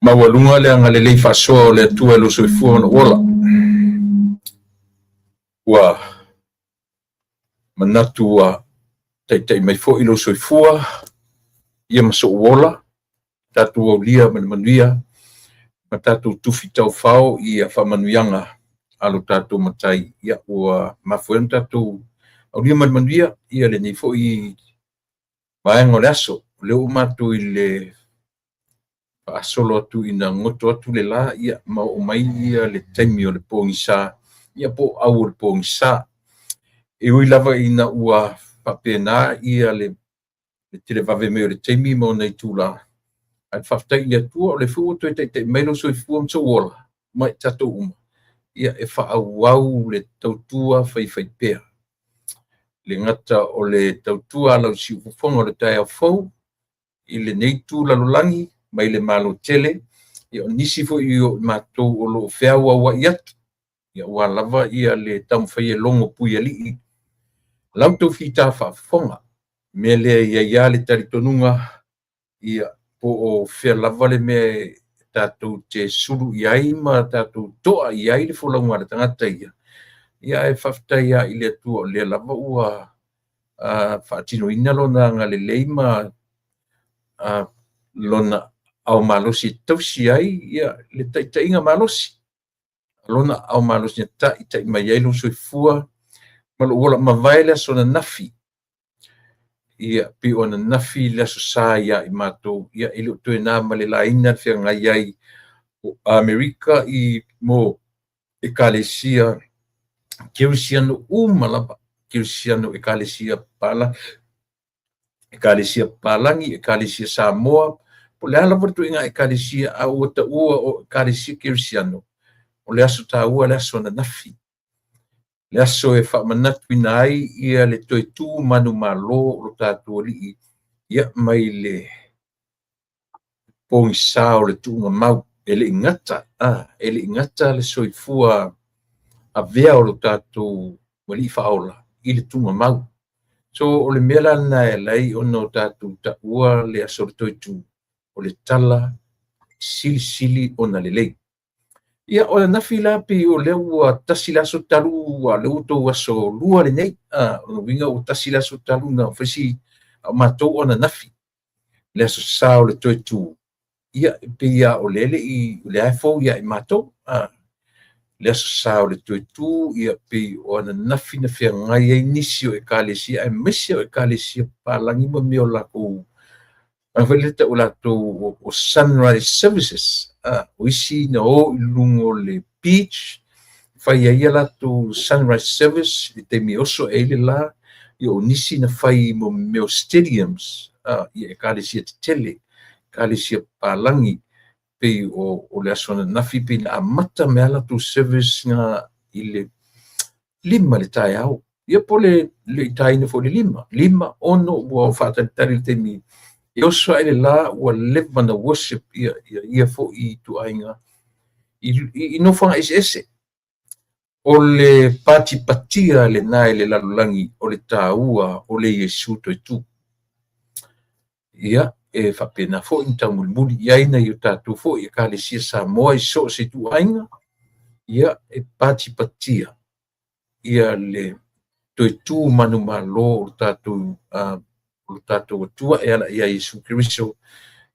mawalunga le anga le lei fasoa le tua lo soifua na ola. Ua manatu wa tai mai fo ilo soifua ia maso ola tatu o lia manuia matatu tufi tau fao ia whamanuianga alo tatu matai ia ua mafuen tatu o lia manuia ia le nei fo i maengo le aso leo matu i le asolo atu ina ngoto atu le la ia ma o mai ia le taimi o le pōngisa ia po au le pōngisa e ui lava ina ua papena ia le tire vave me o le taimi mo nei tūla ai whaftai ia tua o le fu toi te mailo soi fuam so wola mai tato uma ia e whaau le tautua whai pēr le ngata o le tautua lau si ufonga le tai au fau i le nei tūla lulangi mai le malo tele ia nisi fo i o mātou o lo whea wa iat ia ua lava ia le tam whai e longo pui ali lau tau whita whafonga me le ia le taritonunga ia po o whea lava le me tātou te suru iai ma tātou toa iai le wholaunga le tangata ia e whaftai ia i le tua le lava ua whaatino ina lona ngā le leima lona au malosi tausi ai ia le tainga malosi lona au malosi tai mai ai lo soifua ma lo ola mawai le aso na nafi ia pi ona nafi le aso sa ia i mātou ia i lo tue nā ma le laina whia ngai ai o Amerika i mo ekalesia Kirisiano umalaba Kirisiano ekalesia palangi ekalesia Samoa po le ala watu inga ekalesia au ta ua o ekalesia Kirisiano o le aso ta ua le aso na nafi le aso e whamanatu ina ai ia le toi tū manu malo o tātua li ia mai le pōngisa o le tūnga mau ele ingata le soifua a vea o lo tātou wali whaola i le tūnga mau so o le mela na e lai o no tātou ta ua le aso le toi tū o le tala sili o na le lei ia o na fila pi o le ua tasila so talu le uto aso lua le nei o winga o tasila so talu na fesi matou o na nafi le aso sa o le toi tū ia pe ia o lele i le iPhone ia i matou le aso sa o le toi tū ia pe o na nafi na fia ngai ai nisi o ekalesia ai mesi o ekalesia palangi mo me o lako Anveleta o lato o sunrise services o isi na o lungo le beach fai ia lato sunrise service i te mi oso e le la i o nisi na fai mo meo stadiums i e kalesia te tele kalesia palangi pe o le asona nafi pe na amata me lato service nga i le lima le tai au ia po le tai na fo le lima ono ua fata tari te mi Yoso ele la ua leva na worship ia fo i tuainga i no fanga ese o le patia le nai le lalulangi o le taua o le Yesu toi tu ia e whapena fo i taumulmuli ia ina i o tātou fo i kalesia Samoa i so se tuainga ia e patia ia le toi tu manu malo o tātou o tātou atua e ala ia Yesu Kiriso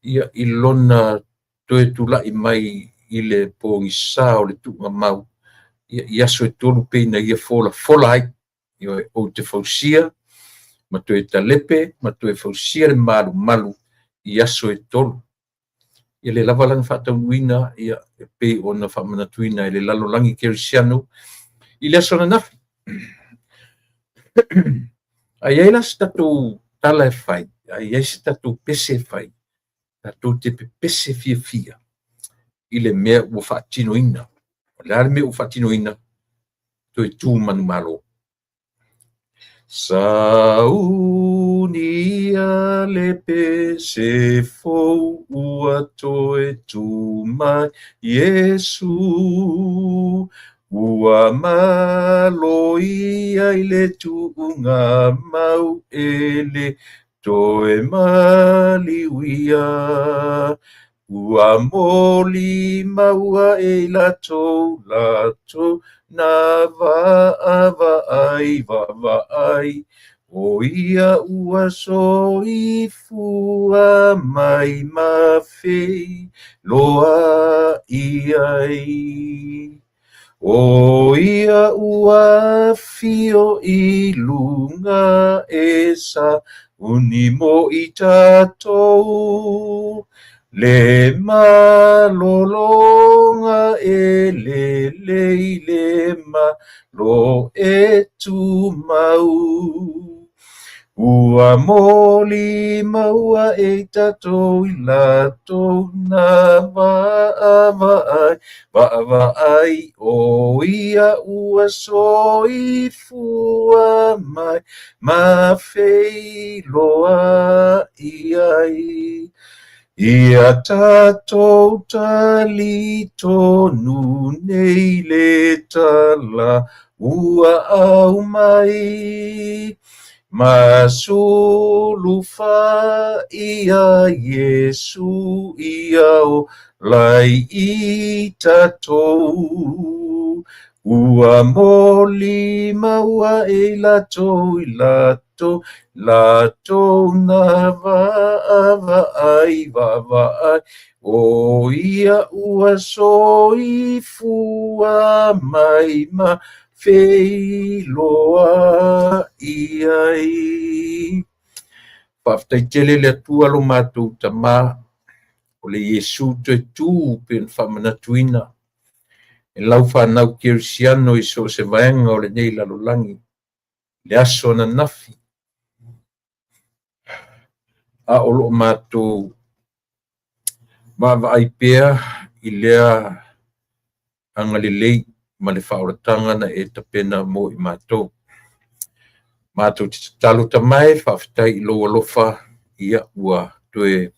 ia i lona toe tula i mai i le pōngisa o le tuunga mau ia aso e tolu peina ia fola ai ia o te fausia ma toe talepe ma toe fausia le malu ia aso e tolu ia le lavalang whataunuina ia e pe ona whamanatuina i le lalolangi Kirisiano i le aso na nafi ai ai las tatou tala e fai, ai se tatou pese fai, tatou te pese fia, i le mea ua whaatinoina, le ale mea ua whaatinoina, toi tū manu malo. Saunia le pese fou ua toe tū mai Yesu, ua malo ia i le tuunga mau e le toe maliwia, ua moli maua e latou na vaai, o ia ua soifua mai mawhei loa iai. O ia ua fio i lunga esa uni mo i tatou, le malolonga e le malo e tu mau. Ua moli maua e tatou i latou na vaai, o ia ua soifua mai mawhei loa iai. Ia tatou tali tonu nei le tala ua au mai, masulufa ia Yesu ia o lai i tatou, ua moli maua e latou i latou na vaai, o ia ua soifua mai mawhei loa iai. Whaftaitele le atua lo mātou tamā, o le Yesu te tū pen whamanatuina, e lau whanau Kirisiano i so se vaenga o le nei lalolangi, le aso na nafi. A o lo mātou mawaai pēa i lea angalilei ma le whaoratanga na e tapena mo i mātou. Mātou te talo tamai, whawhitai i loa lofa ia ua toe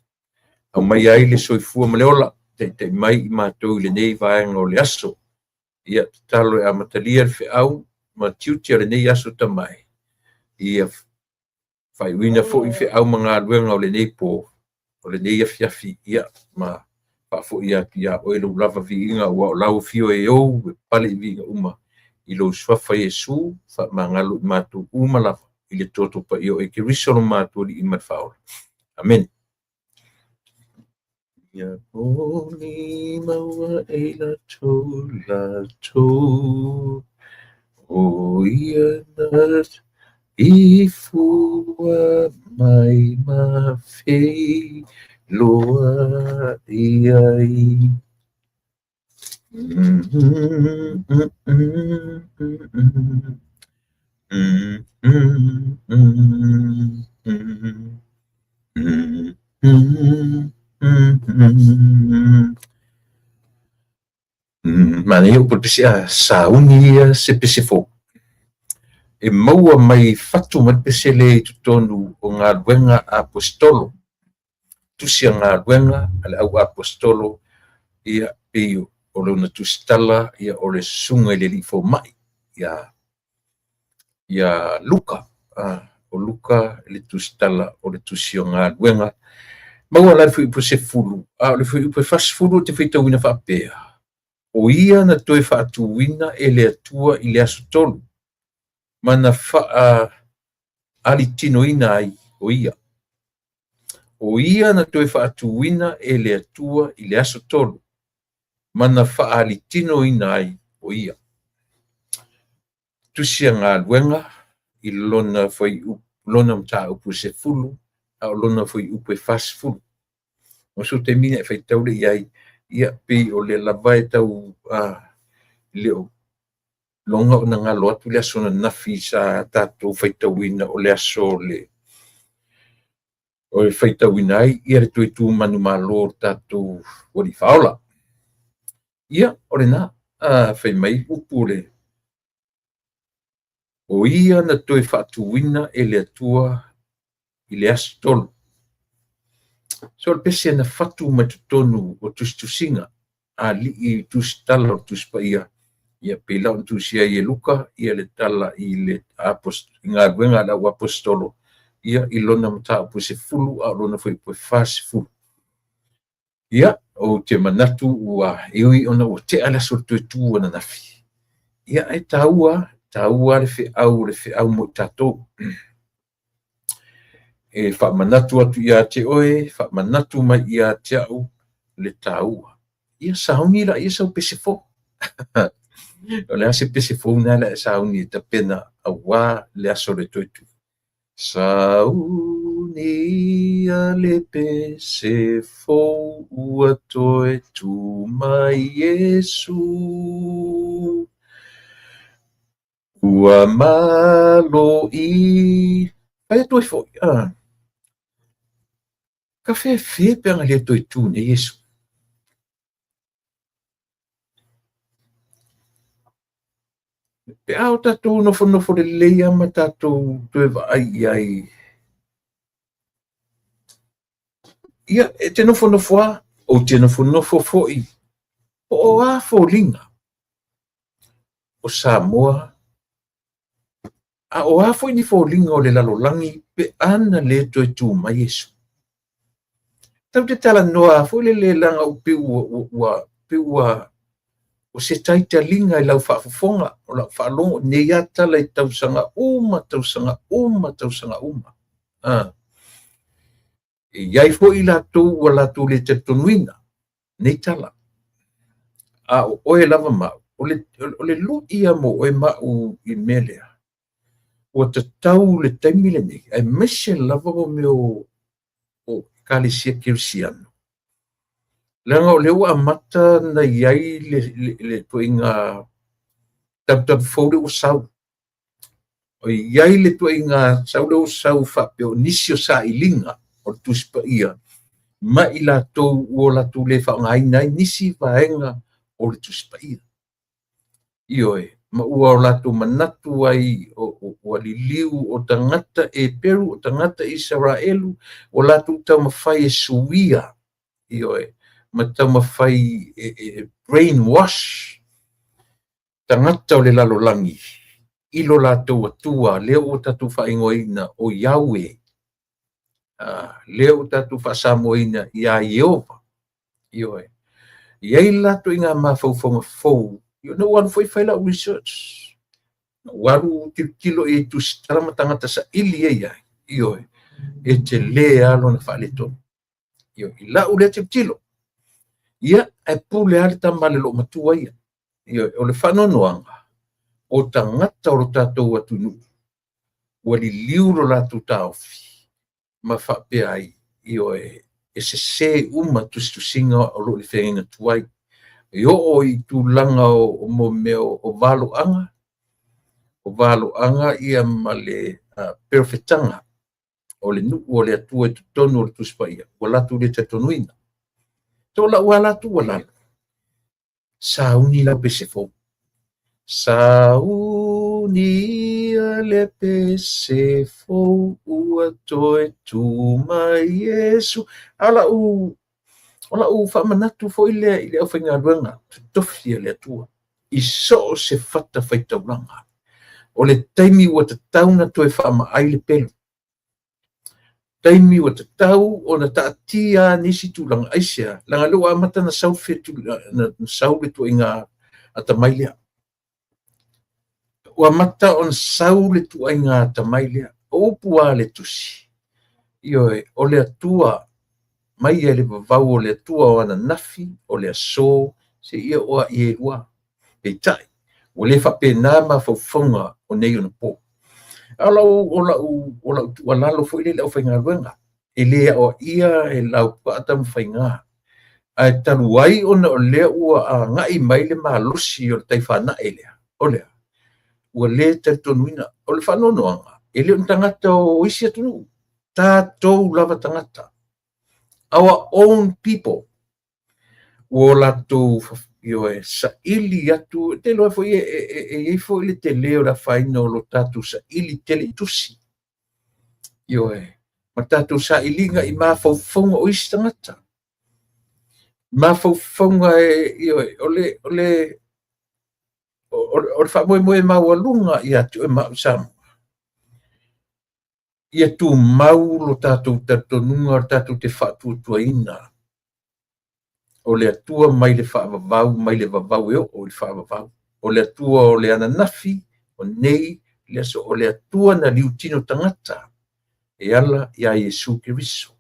au mai ai le soifua ma le ola, te mai i mātou i le nei vaenga o le aso. Ia te talo e amatalia le whiau, ma tiutia le nei aso tamai. Ia whaiwina fo i whiau mga luenga o le nei pō, o le nei afiafi ia ma whafo ia ki a oelo lava vi inga ua o lau fio e ou, e pale i vinga uma. I lo swafa Yesu, fa mangalo i mātou uma lava, i le toto pa i o e ke risolo mātou li i matwhaola. Amen. Ia moni maua e latou, o ia nat i fua mai mawhei loa iai. Mana eu por pisia saunia se pesifo. E maua mai fatu mai pesele tutonu o ngā luenga apostolo. Tusia ngā luenga ale au apostolo ia pio o le una tustala ia o le sunga i le lifo mai ia Luka o Luka le tustala o le tusio ngā luenga maua lai fu ipo se fulu le fu ipo fas fulu te feita wina whapea o ia na toe whaatuwina e le atua i le aso tolu mana wha alitino ina ai o ia na toe whaatuwina e le atua i le aso tolu mana whaalitino ina ai o ia. Tusia ngā luenga i lona mta upu se fulu, au lona foi upu e fas fulu. O so te mine e whaitaule iai, ia pe o le lawai tau leo longa o na ngā loatu le aso na nafi sa tātou whaitauina o le aso le o le whaitauina ai, ia re tui tū manu mālo tātou wari whaola. Ia, ore nā, whai mai upu le. O ia na toi whaatuwina e le atua i le aso tolu. So le pese na whatu matutonu o tustusinga, a li i tustala o tuspaia. Ia pela o tusia i e Luka, ia le tala i le ngā luenga la apostolo, ia i lona mataupu se fulu a lona foi poe fasifulu ia o te manatu ua iui ona ua te ala so tu ana nafi ia e taua le feʻau mo i tatou e faamanatu atu iā te oe faamanatu mai iā te a'u le tāua ia sauni la ia sau pese fo o le ase pese fo na la sauni e tapena auā le aso le toitu sauni a le pese fo ua toe tu mai Iesu ua malo i ai toi fo ka fe pe nga le toitu ne Iesu pe au tatou nofo le leia ma tatou toe vaai ai ia e te nofo a o te nofo fo'i o a fōlinga o Samoa a o a fo'i ni fōlinga o le lalolangi pe ana le toe tu mai Iesu tau te tala noa fo'i le langa o piua o se taitalinga i lau whaafofonga o lau whaalongo ne ia tala i tausanga uma e iai fo'i lātou ua lātou le te tonuina nei tala a o oe lava mau o le lu'i mo oe mau i melea ua tatau le taimi le nei ai mese lava o me o kalesia kirisiano langa o le ua amata na iai le toinga tab fōre o sau o iai le toinga sau le o sau whapeo nisi o sa ilinga o tuspa ia ma i lātou ua lātou le whaongai nai nisi vaenga o le tuspa ia ioe ma ua o lātou manatu ai o aliliu o tangata e Peru o tangata Israelu o lātou tau mawhai e suia ioe ma tau mawhai brainwash tangata o le lalolangi ilo lātou atua leo o tātou whaingoina o Yahweh leo tatu whasamoina ia Iova ioe iai lato inga mawhauwhonga fau io na waru foi whaila research waru kilo e tu starama tangata sa ili ia ioe e te le alo na whaale tonu io i lau le te tilo ia e pule ale tamale lo matua ia io o le whanonoanga o tangata o lo tātou atunu wali liuro latu taofi ma whape ai ioe e se uma tusinga o lo le whenga tuai io o i tūlanga o mo meo o valo anga ia ma le perfetanga o le nuku o le atua tu tonu o le tuspa ia o latu le te tonuina to la ua latu o lalo sauni la pesefo sauni le pesefo ua toe tu mai Iesu ala ola u whamanatu fo i le au whainga ruanga tutofi le atua i so se fata whaitauranga o le taimi ua tauna toe whaama ai le pelu taimi ua tatau o na taatia nisi tūlanga aisea langa lua amata na sau fetu na sau le tu inga atamailea ua mata on sau le tu inga atamailea o pua le tusi ioe o le atua mai ele vavau o le atua o ana nafi o le aso se ia oa i e ua peitai o le whapena ma whauwhaunga o nei ona po o lau tua lalo fo ile lau whainga ruenga e lea o ia e lau paata mwhainga ai taruai ona o lea ua a ngai mai le mahalosi o le taifana e lea o lea ua le taitonuina o le whanonoanga e leo tangata o isi atunu tātou lava tangata our own people o latou ioe saʻili atu te loa foi e foi le tele o la faina o lo tatou saʻili tele tusi ioe ma tatou saʻiliga i mafaufauga o isi tagata mafaufauga ioe o le faamoemoe maualuga iā te oe maʻu Samoa ia tu mau lo tātou tatonunga o tātou te whaatuatuaina. O le atua mai le whaavavau, mai le vavau eo o le whaavavau. O le atua o le ananafi, o nei, le aso o le atua na liutino tangata. E ala ia Yesu Keriso.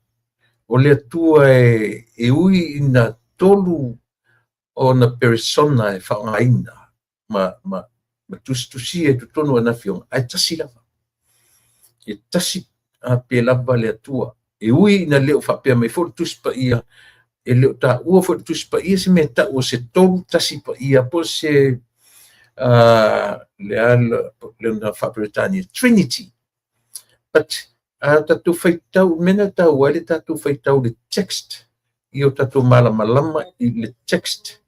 O le atua e ui ina tolu o na persona e whaongaina. Ma tustusi e tutonu anafi o ai tasi lava. E tasi pe lava le atua. E ui ina leo whapea mai fo tuspa ia e leo ta ua fo tuspa ia se me ta o se tolu tasi pa ia po se le ala le na whapea Trinity. But tatu whaitau, mena tau wale tatu whaitau le text. Io tatu malama i le text.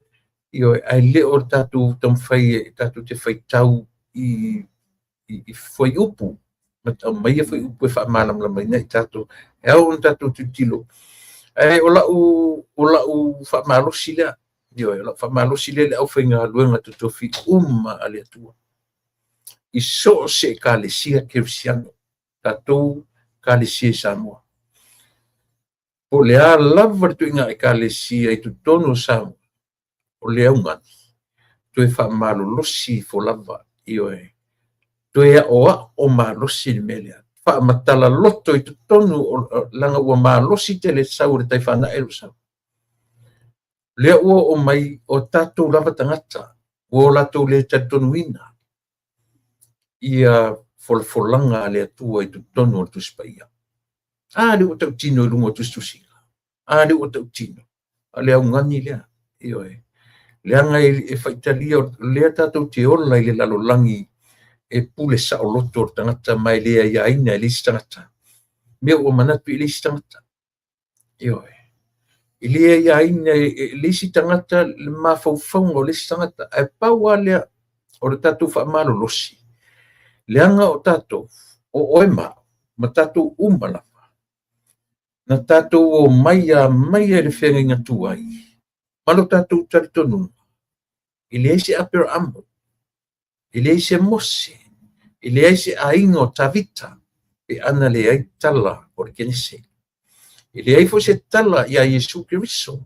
Io ai leo tatu tamwhai, tatu te whaitau i whai upu. Matau mai whai upu e wha malama nei tatu. Heo on tatu tutilo. O lau wha malosi lea. Io e lau wha malosi lea le au whainga luenga tutofi ale atua. I so se ka le sia Kirisiano. Tatou kalesia Samoa. O le a lava tu inga e kalesia i tu tono Samoa. O le aunga. Tu e wha malolosi fo lava i oe. Tu e oa o malosi ni melea. Wha matala loto i tu tono langa ua malosi te le sau re tai whana elu sau. Lea ua o mai o tatou lava tangata. O latou le tatonu ina. Ia folanga le atua i tu tono o tu spaia. Le o tau tino i lungo tu stusinga. Le o tau tino. Le au ngani lea. Ioe. Leanga e whaitalia lea tātou te ola i le lalolangi e pule sa o loto o tangata mai lea ia aina e lisi tangata. Mea ua manatu i lisi tangata. Ioe. I lea ia aina e lisi tangata le mawhauwhaunga o lisi tangata. E paua lea o le tātou whaamalo losi. Leanga o tātou, o oema, ma tātou umala. Na tātou o maia le whenga inga tuai. Malo tātou taritonu. I le eise apero amo. I le eise mose. I le eise ainga o tavita. E ana le ai tala o le kenese. I le aifo se tala ia Yesu Keriso.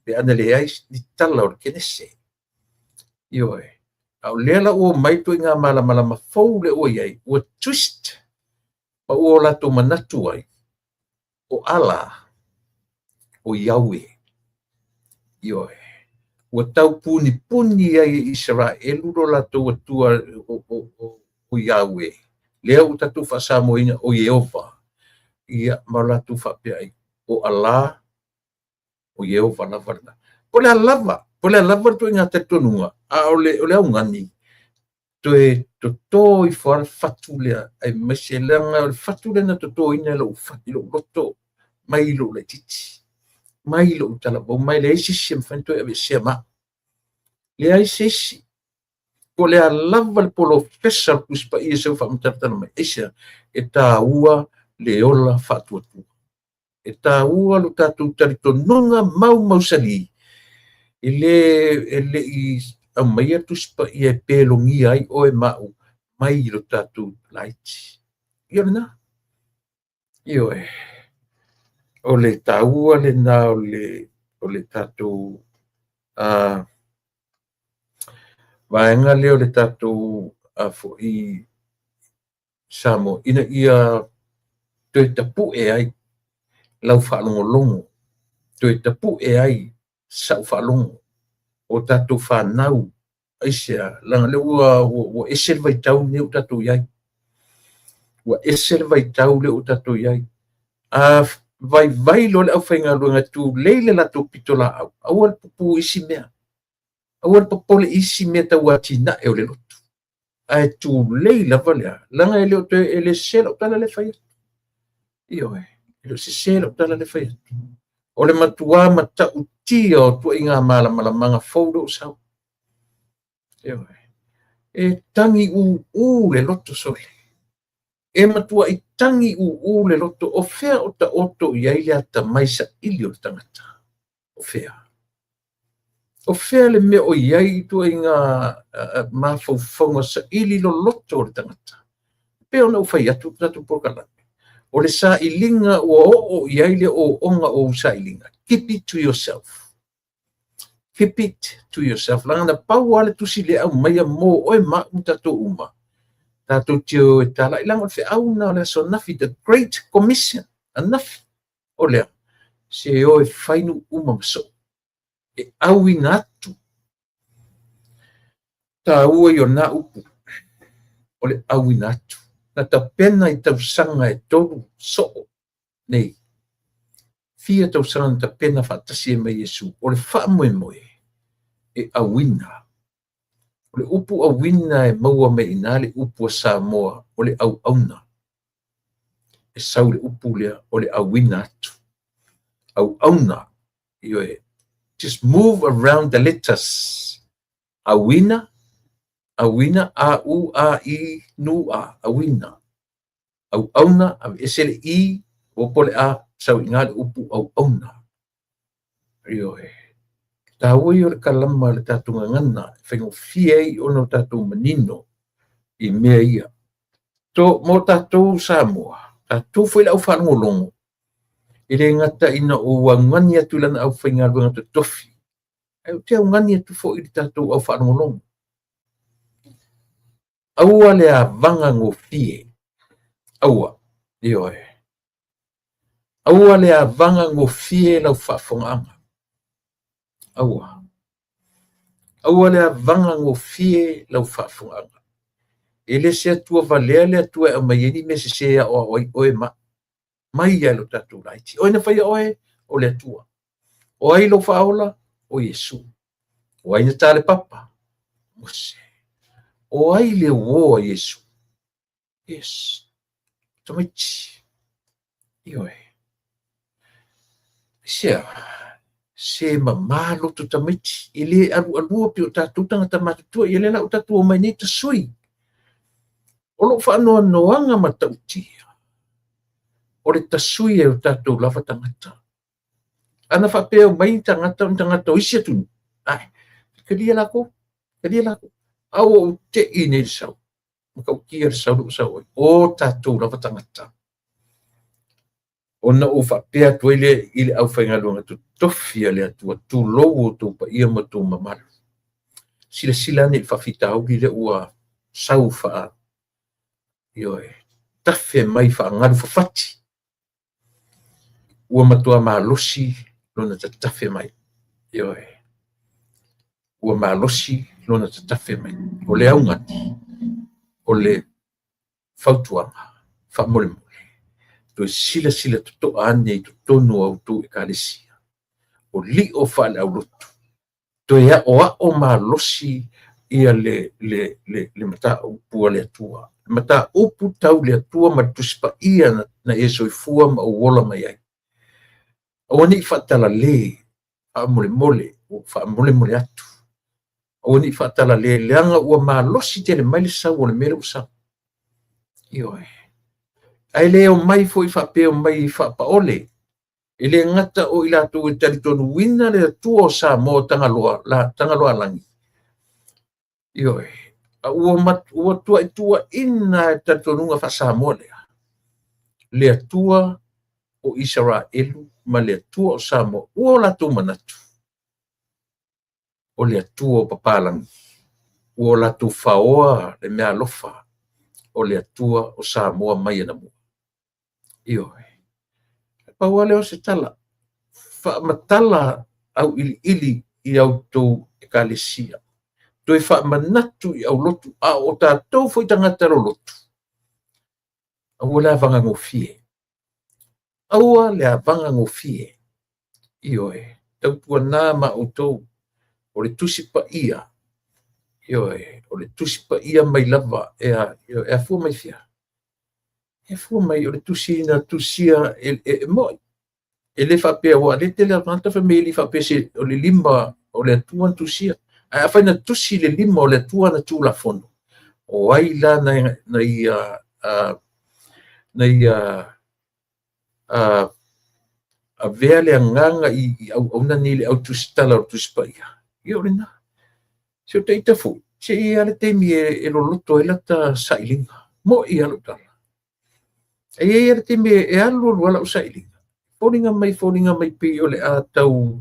E ana le ai tala o le kenese. Ioe. Au lela o mai tu inga malama fau le o iai, o twist, pa o lato manatu ai, o ala, o Yahweh, ioe. O tau puni ai Israelu ro lato o tua o Yahweh. Lea o tatu whasamo ina o Yehova, ia malatu whapea ai, o Allah, o Yehova lavarna. Pole a lava tu inga te tonunga, o le au ngani. Toe to i whara whatu lea, ai mese langa o whatu lea na to ina lo whati lo roto, mai lo le titi, mai lo talabo, mai le eisi siam whanto e sia ma. Le ai seisi, ko le a lava le polo fesa kuspa i se whamtartana mai, eisa e tā ua le ola whatu atu. E tā ua lo tātou tarito nonga mau sali, e le i au mai atu spa i e pelongi ai o e mau mai i lo tātou laiti. Io le nā. Io e. O le tāua le nā o le tātou vaenga leo le tātou fo i Samo. Ina ia toe tapu e ai lau whaalongolongo. Toe tapu e ai sau whaalongo. O tātou whanau, aisea, langa le ua esel vai tau ne o tātou iai. Ua esel vai tau le o tātou iai. Vai lo le au whainga luenga tu leile la tō pitola au. Au al pupu isi mea. Au al papole isi mea tau atina e o le lotu. Ai tu leila valea. Langa e leo te ele sela o tala le whaiatu. Io e. Ele se sela o tala le whaiatu. O le matua mata utia o tua inga manga faudo o sau. E tangi u le loto sole. E matua i tangi u le loto o fea o ta oto i aile ata maisa ili o tangata. O fea. O fea le mea o iai tua inga mafaufonga sa ili lo loto o le tangata. Pea ona ufai atu tatu pokalame. O le sa ilinga ua o iai le o onga o sa ilinga. Keep it to yourself. Keep it to yourself. Langa na pau ale tusi le au mai mo oe ma utato uma. Tato tio e tala ilang o fe au na le so nafi the Great Commission. A nafi. O lea. Se o e fainu uma maso. E au inatu. Ta ua yo na upu. O le au inatu. Na ta pena I tau sanga e toru so. Nei. Fia tau sanga ta pena fatasi e mai Yesu. O le wha moe moe. E awina. O le upu awina e maua me ina le upu a Samoa. O le au auna. E sau le upu lea. O le awina atu. Au auna. Io e. Just move around the letters. Awina. Awina. A u a I nu a. Awina. Au auna. Ese le I. O pole a. Sau inga le upu au auna. Io e. Taui o le kalama le tatunga ngana, whengo fiei ono tatu manino I mea ia. To mo tatu Samoa, tatu whaila au whanongolongo. I re ngata ina o wangani atu lana au whainga luanga te tofi. Au te au ngani atu fo I tatu au whanongolongo. Aua le a vanga ngo fie. Aua, io e. Aua le a vanga ngo fie lau whafonganga. Aua. Aua le vanga ngo fie lau whafunganga. Ele se atua valea le atua e maieni me se sea o oe ma. Mai ia lo tatu raiti. Oe na whaia oe o le atua. O ai lo whaola o Yesu. O ai na tale papa. Mose. O ai le wo Yesu. Yes. Tomaiti. Ioe. Sea. Se mamalo to tamiti ile alu pe tatu tanga tamatu ile la tatu mai ni to sui o lo fa no anga matauti o le tasui e tatu la fa tangata ana fa pe mai tangata isi tu ai kedia lako au te ine sau ko kier sau o tatu la fa tangata ona o fa pe atu ile au whainga luanga tu tofia le atua tu lowo tu pa ia ma tu mamalu. Sila ni whawhitau li le ua sau wha ioe. Tawhe mai wha ngaru whawhati. Ua matua malosi lona ta tawhe mai. Ioe. Ua malosi lona ta tawhe mai. O le au ngati. O le whautuanga. Whamole mo. To sila to ane I to tonu au tu e kalesia. O li o whale au lotu. To ea o malosi ia le mata upu le atua. Mata upu tau le atua ma tuspa ia na e soifua ma o wola mai ai. O ni whatala le mole atu. O ni whatala le leanga ua malosi te le maile sau o le mele usa. Ioe. Ai leo mai foi fa pe mai fa paole ele ngata o ila tu tali tonu wina le tu o sa mo tanga loa langi ioe o tua ina tali tonu nga fa sa mo le tua o Israelu ma le tua o sa mo o la tu manatu o le tua o papalangi o la tu faoa le mea lofa o le tua o sa mo mai na mo ioe. Paua leo se tala. Wha matala au ili I au tau e kalesia. Toi wha manatu I au lotu. A o tātou foi tangata ro lotu. Aua lea vanga ngō fie. Aua lea vanga ngō fie. Ioe. Tau tua nā ma o tau. O le tusi pa ia. Ioe. O le tusi pa ia mai lava. Ea fua mai fia. E fu mai o le tusina tusia mo e le fa pe o le tele tanta family fa pe se o le lima o le tuan tusia a fa na tusi le lima o le tuana tu la fondo o ai la a vele nganga I au nani le au tustala o tuspaia io le na se o te itafu se ia le temi e lo loto e lata sailinga mo ia lo tala e ia te me e alu wala usailinga poninga mai pe o le a tau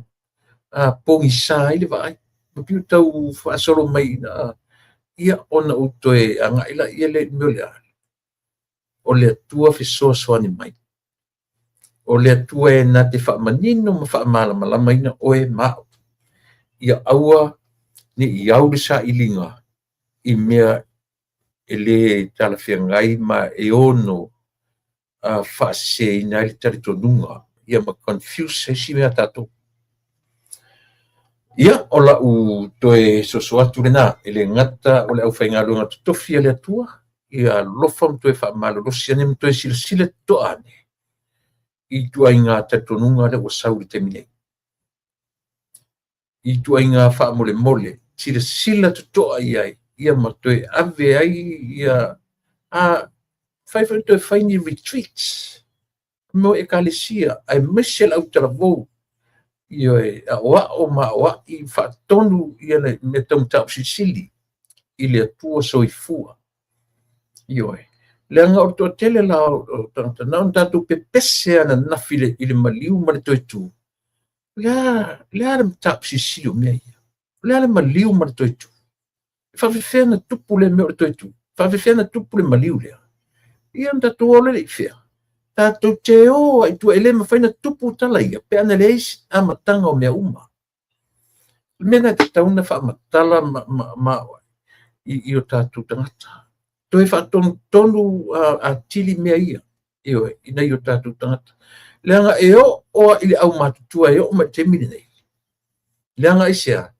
a pongi sa i le vai piu tau whaasoro mai na ia ona utoe anga ila ia le me o le atua fisoa soani mai o le atua e na te whaamanino ma whaamalamalama ina oe mao ia aua ni i aure sa ilinga i mea e le talawhiangai ma e ono whaase ina i le taritonunga ia ma confuse he si mea tatou. Ia o la u toe soso atu lena e le ngata o le au whaingalu ngata tofi le atua ia lofa mtoe whaamalolosi ane mtoe sile toane i tua inga taritonunga le o sauri te minei. I tua inga whaamole mole sila tutoa iai ia matoe ave ai ia a whaiwhai whaini retreats mo e kalesia ai mesel au talavou ia e a o ma oa i whaatonu ia le me taumtau sisili i le atua soifua ia le anga o toa tele la o tanau tatu pepese ana nafile i le maliu ma le toe tu lea le mtau sisili o mea ia lea le maliu ma le toe tu whawhewhea na tupu le mea o le toe tu whawhewhea na tupu le maliu lea ia tatu ole le i whea tātou te o ai tua ele mawhaina tupu tala ia pe ana leis a matanga o mea uma mena te tauna wha matala ma i o tātou tangata toi wha tonu a tili mea ia ina i o tātou tangata leanga e o ili au matutua e o ma te mini nei leanga i sea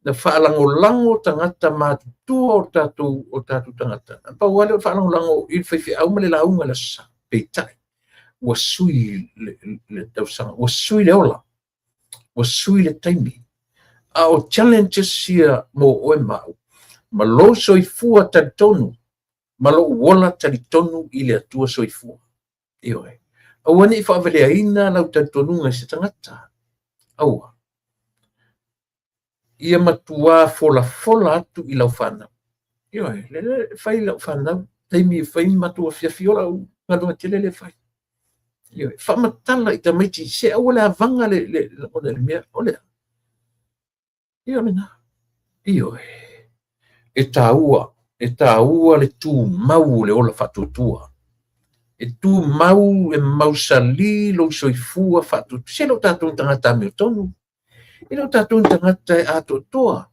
na whaalango tangata matutua o tātou tangata pa wale o whaalango i whaiwhi au male launga la sa peitai wasui le tausanga wasui le ola wasui le taimi a o challenges sia mo oe mau ma lo soifua taritonu ma lo wola taritonu i le atua soifua ioe aua ni whaaveleaina lau taritonunga se tangata aua ia matua fola atu i lau whanau ioe le whai lau whanau taimi whai matua fiafiola au ngalunga tele le whai io whamatala i tamaiti se au le avanga le mea ole io mena io e tāua le tū mau le ola whatutua e tū mau e mausali lo soifua whatutua se lo tātou tangata meo tonu e lo tātou tangata e atotoa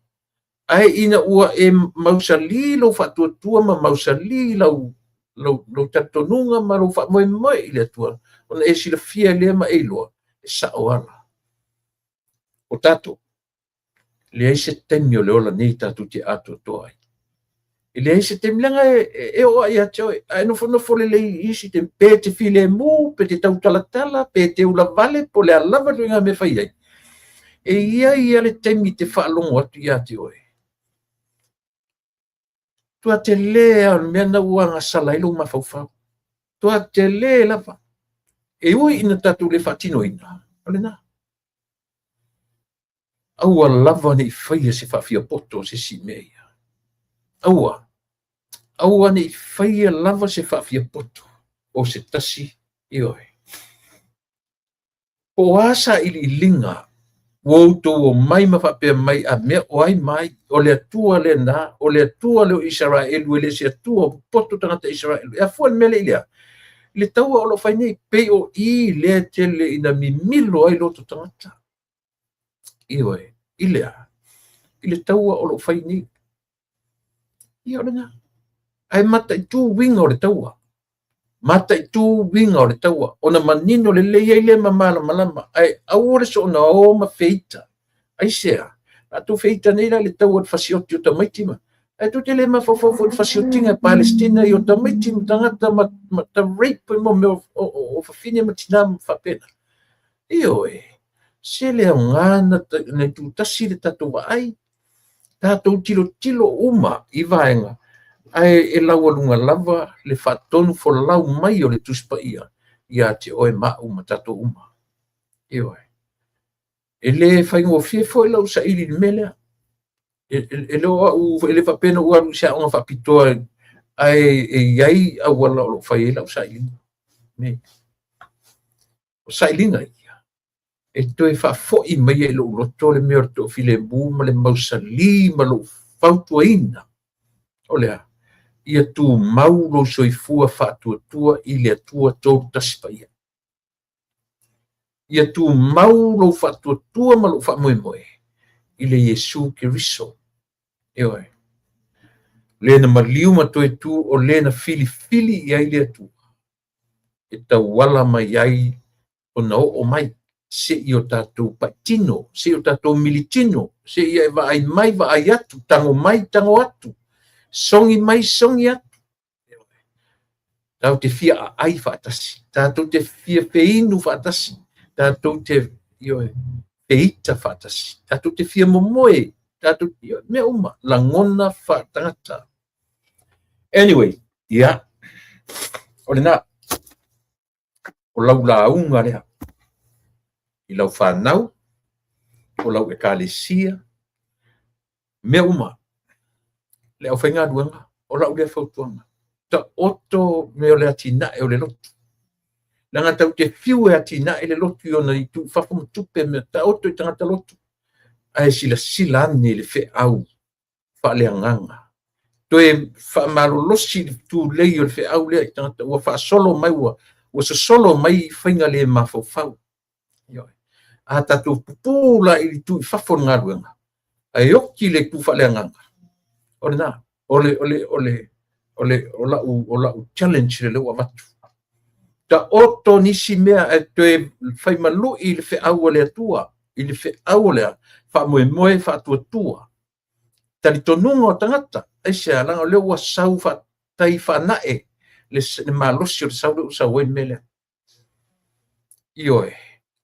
ai ina ua e mausali lo whatutua ma mausali lo tatonunga ma lo whamoe i le atua ona e sila fia lea ma eiloa e sao ala o tato le ai se temi o le ola nei tatu te ato toa ai e le ai se temi langa e oa i ateo ai nofo le lei isi te pe te file mu pe te tau talatala pe te ula vale po le alava luinga me fai ai e ia le temi te whaalongo atu i ateo tua te lea mea na uanga salailo ma faufau tua te le lava e ui ina tatu le whatino ina. Ole na. Aua lava ni whaia se whawhia poto se si mea. Aua ni whaia lava se whawhia poto o se tasi i oe. O asa ili linga wouto o mai mawhapea mai a mea o ai mai o le atua le na o le atua le o Israelu le se atua poto tangata Israelu. E a fuan mele ilea. Le taua o lo fai nei pe o i le tele ina mimilo ai loto tangata. Iwe, ilea. Ile taua o lo fai nei. Ia ora nga. Ai mata i tū winga o le taua. Mata i tū winga o le taua. Ona manino le leia ile mamala malama. Ai aure so na o ma feita. Ai sea. A tu feita nei la le taua le fasioti o tamaitima. E tu te le mafofofo fasiotinga Palestina i o tamaiti tangata ma ta rape mo me o fafine matina fapena. Io se le ngana ne tu tasi le tatu ai tatu tilo uma i vaenga ai e laualunga lava le fatonu fo lau mai o le tuspa ia te oe mau ma tatu uma. Io e le faingo fefo e lau sa ili melea e lo ele fa pena o alu sa unha fa pitoa ai ai au wala o fai lau sa ili me o sailinga ia e toe fa'afo'i mai e lo'u loto le mea o le to'afilemu ma le mausali ma lo'u fautuaina o lea ia tumau lou soifua fa'atuatua i le atua tou tasi paia ia tumau lou fa'atuatua ma lo'u fa'amoemoe i le Iesu Keriso ioe lena maliu ma toe tu o lena filifili i ai le atua e tauala mai ai ona o'o mai se'i o tatou paitino se'i o tatou militino se'i e va'ai mai va'ai atu tago mai tago atu songi mai songi atu tau te fia a'ai fa'atasi tatou te fia feinu fa'atasi tatou te ioe feita fa'atasi tatou te fia momoe tatou mea uma lagona fa'atagata anyway ia o lenā o lau launga lea i lau whanau o lau ekalesia mea uma le au whainga duanga o lau lea whautuanga ta oto me o le atina e o le lotu langa tau te fiu e atina e le lotu i ona i tu whawhama tupe me ta oto i tangata lotu ai sila ane le whe au whaaleanganga toe whamarolosi tu lei o le whe au lea i tangata ua whaasolo mai ua solo mai whainga le mawhawhau a tatou pupula i tu whawhon ngā ruenga ai oki le tu whaaleanganga o le nā o lau challenge le leo avatu ta oto nisi mea e toe whaimalu i le whe au le atua i le whe au lea whamoe whaatuatua tali tonunga o tangata e se alanga leo wa sau tai whanae le malosi o le sau leo sau wen mele ioe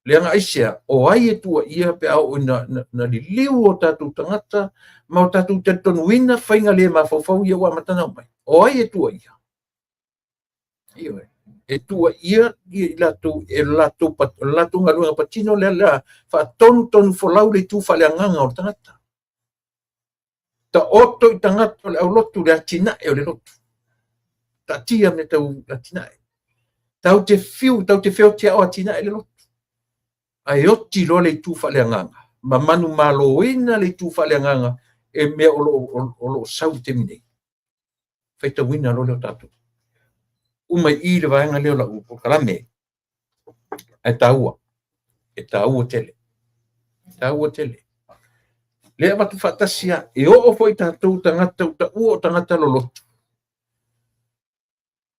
leanga aisia o ai e tua ia pe au na li liu o tatou tangata ma o tatou te tonuina whainga le mawhawhau ia wa matana mai o ai e tua ia ioe e tua ia i latou ngalunga patino le tonu folau le tu whaleanganga o tangata ta oto i tangata le au lotu le atina e o le lotu ta tia me tau atina e tau te fiu te feo te au atina e le lotu ai oti lo le tu whaleanganga ma manu maloina le tu whaleanganga e mea o lo sau te minei whaita wina lo leo tatu umai i le vaenga leo la upo kalame e taua tele le watu whatasia e o foi tatou tangata uta ua o tangata lo lotu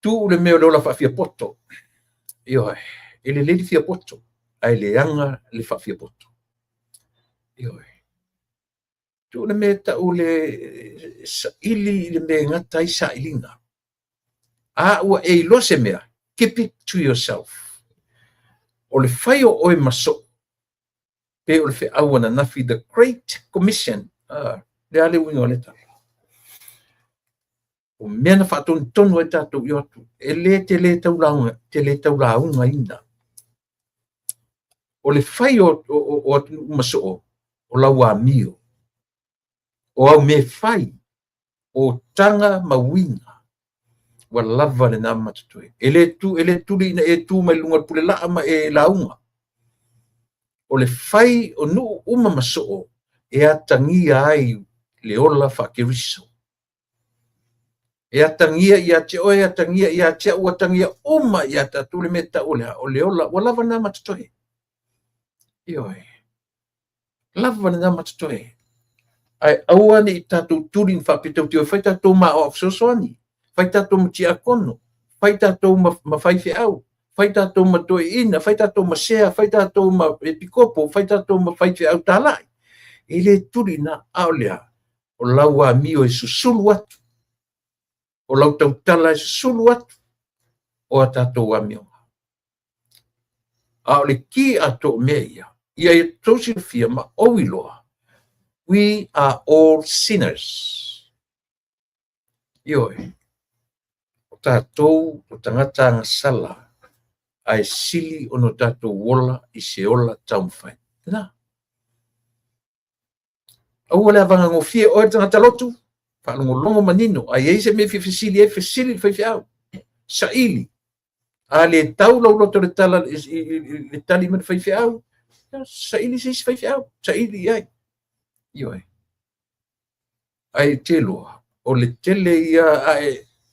tu le mea leo la whawhia poto ioe e le ledi fia poto ai le anga le whawhia poto ioe tu le mea tau le saili le mea ngatai sailinga ua e lo se mea keep it to yourself o le whai o oe maso pe o le whi awana nafi the Great Commission le ale winga o le tala o mea na whaatonu e tātou i atu e le te le taulaunga ina o le whai o atu maso o lau a mio o au me whai o tanga mawinga wa lava le nama matutue e le tuli ina e tu mai lunga pule laa ma e launga o le whai o nu uma maso e atangia ai le ola whakeriso e atangia i ate oe atangia i ate ua atangia uma i ata tuli me ta o le ola wa lava nama matutue ioe lava le nama matutue ai aua ni tatou tuli ni whapitau tio whai tatou ma o afsosoani whai tatou matia kono whai tatou ma whaiwhi au whai tatou ma toe ina whai tatou ma sea whai tatou ma pikopo whai tatou ma whaiwhi au tālai e le tuli na aolea o lau a mio e susulu atu o lau tautala e susulu atu o a tatou a mio aole ki ato mea ia e tosi fia ma oiloa we are all sinners ioe tatou o tangata ngasala ai sili ono tatou wola i se ola taumwhai. Tena. Au ole avanga ngofie o tangata lotu, whalongo longo manino, ai eise me fi fisili e fisili fai fiau. Saili. a le tau lau loto le tala le tali man whaiwhiau, sa ili sis whaiwhiau, sa ili ai. Io ai te loa, o le tele ia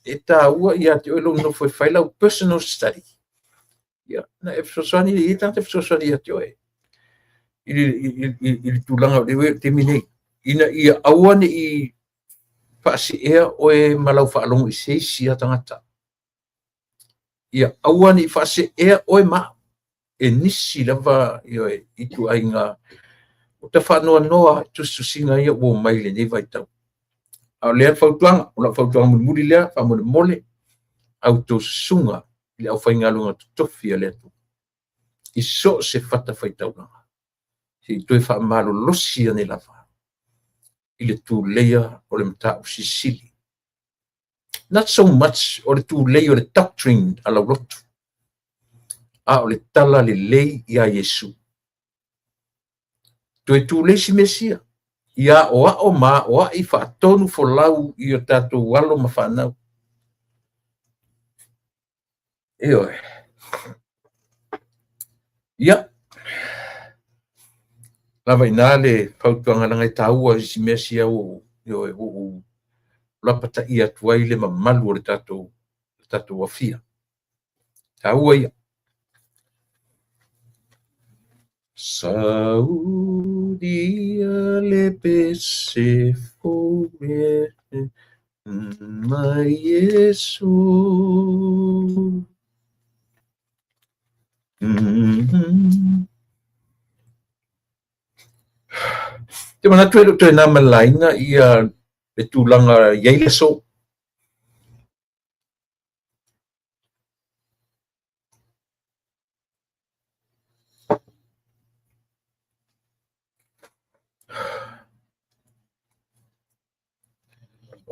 e tā ua ia te oilo no whailau personal study. Ia, na e whasosani i tante whasosani ia te oe. I tūlanga o lewe te minei. Ina ia awane i whaasi ea oe malau whaalongo i seisi a tangata. Ia awane i whaasi ea oe maa. E nisi lava i tu ainga o ta whanua noa tu singa ia o maile nei vai tau. Au lea whautuanga, o la whautuanga muri lea, whamone mole, au tō sunga, i au whaingalunga tutofi a lea tu. I so se whata whaitaunanga. Si i toi whamalo losi ane lava. I le tū leia o le mta o sisili. Not so much o le tū leia o le doctrine a la rotu. A o le tala le lei i a Yesu. Toi tū leisi mesia. Ia o a o ma o a i whaatonu fo lau i o tātou walo ma whanau. Eoe. Ia. Lava ina le whautuanga langa i tāua i si mesia o lapata i atuai le mamalu o le tātou wafia. Tāua ia. Saudia le pese fome ma Yesu. Te mana tuelo te na malaina ia le tūlanga iai le so.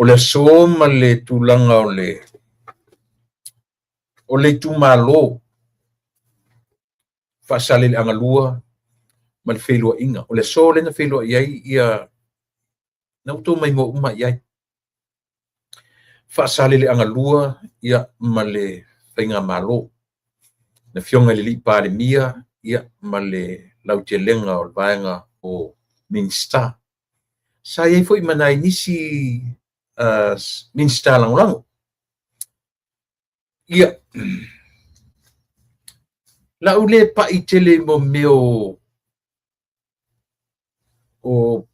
O le soma le tūlanga o le tūmalo whaasale le angalua ma le whelua inga. O le so le na whelua iai ia nauto mai mo uma iai. Whaasale le angalua ia ma le whainga malo. Na fionga le lipa le mia ia ma le lautelenga o le vaenga o Minster. Sa iai fo i manai nisi Minster langolango. Ia. La ule pa i tele mo meo o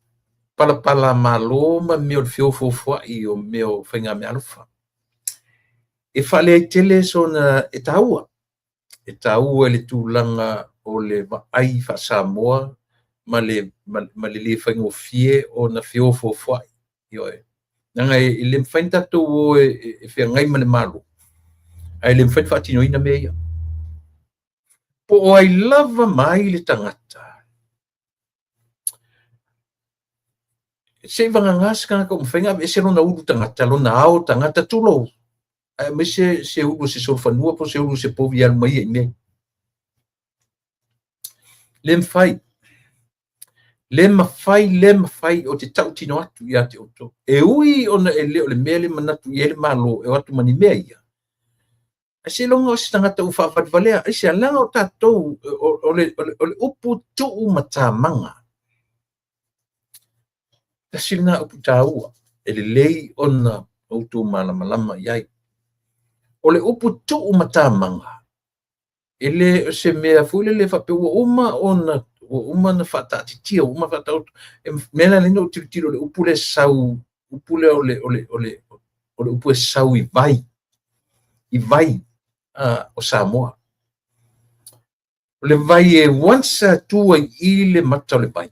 pala malo ma meo le fiofofua i o meo whainga me alufa. E whale i tele so na e taua. E taua le tūlanga o le vaai wha Samoa ma le whaingo fie o na fiofofua i oe. Nanga e le mwhain tatou o e whea ngai ma le malo. Ai le mwhain whaatino ina mea ia. Po o ai lava mai le tangata. Se vanga ngasika ko mwhainga e se lona uru tangata, lona ao tangata tulo. Me se uru se solfanua po se uru se povi al mai e mea. Le mwhai. Le mawhai o te tautino atu ia te oto. E ui ona e leo le mea le manatu i ele malo e atu mani mea ia. A se longa o se tangata u whawhatwalea, a se alanga o tātou o le upu tuu matamanga. Ta sina upu tāua, e le lei ona o tu malama iai. O le upu tuu matamanga. E le se mea fuile le whapeua ona uma na whatatitia, uma whatautu. E mena lena o tiro le upule sau, upule o le upule sau i vai o Samoa. O le vai e wansa tua i le mata o le vai.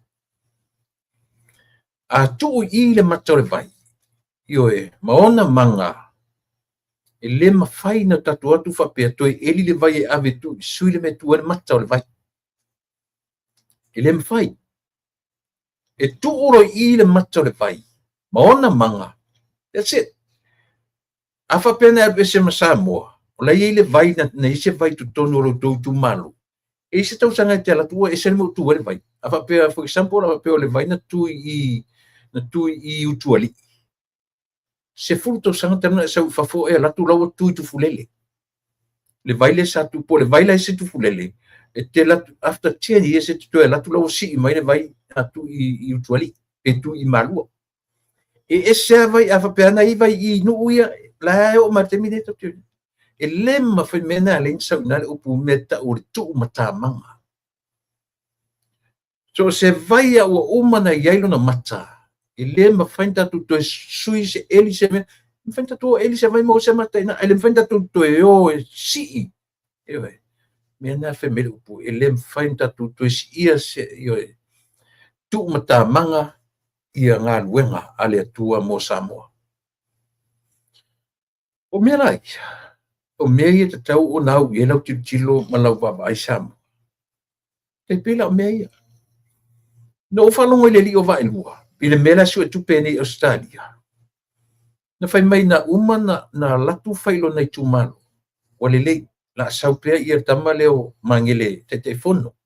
A tuu i le mata o le vai. Io e maona manga. E le mawhai na tatu atu whapea toi eli le vai e ave tu, sui le me tua le mata o le vai. E le mawhai. E tuuro i le mata o le vai. Maona manga. That's it. A whapea na e se Samoa. O la i le vai na i se vai tu tonu o lo tu malu. E se tau sanga te ala tua e se mo tu le vai. A whapea, for example, a whapea o le vai na tu i utuali. Se fulu tau sanga te mana e sau whafo e ala tu lawa tu i tu fulele. le vai le sa tu po le vai le se tu fulele e te la after 10 years e tu la tu lo si mai le vai atu i utuali e tu i malua e se vai a fa pena i vai i no ia la o ma termine to tu e lema fa mena le sa na o pu meta o tu mata manga so se vai a o umana yailo na mata e lema fa tu to sui se eli se me fa tu eli se vai mo se mata na ele fa tu to e o si e vai mena fa me o pu e lem fa tu to si ia se yo tu mata manga ia ngā luenga ale atua mo Samoa. O mea rai, o mea ia te tau o nau i lau tilo malau baba ai Samoa. Te pila o mea ia. No whalongo i le li o vai lua, i le mela su e tupene i Australia. Na whai mai na uma na latu whailo nei tūmalo. O le lei, la saupea i a tama leo mangele te te fono.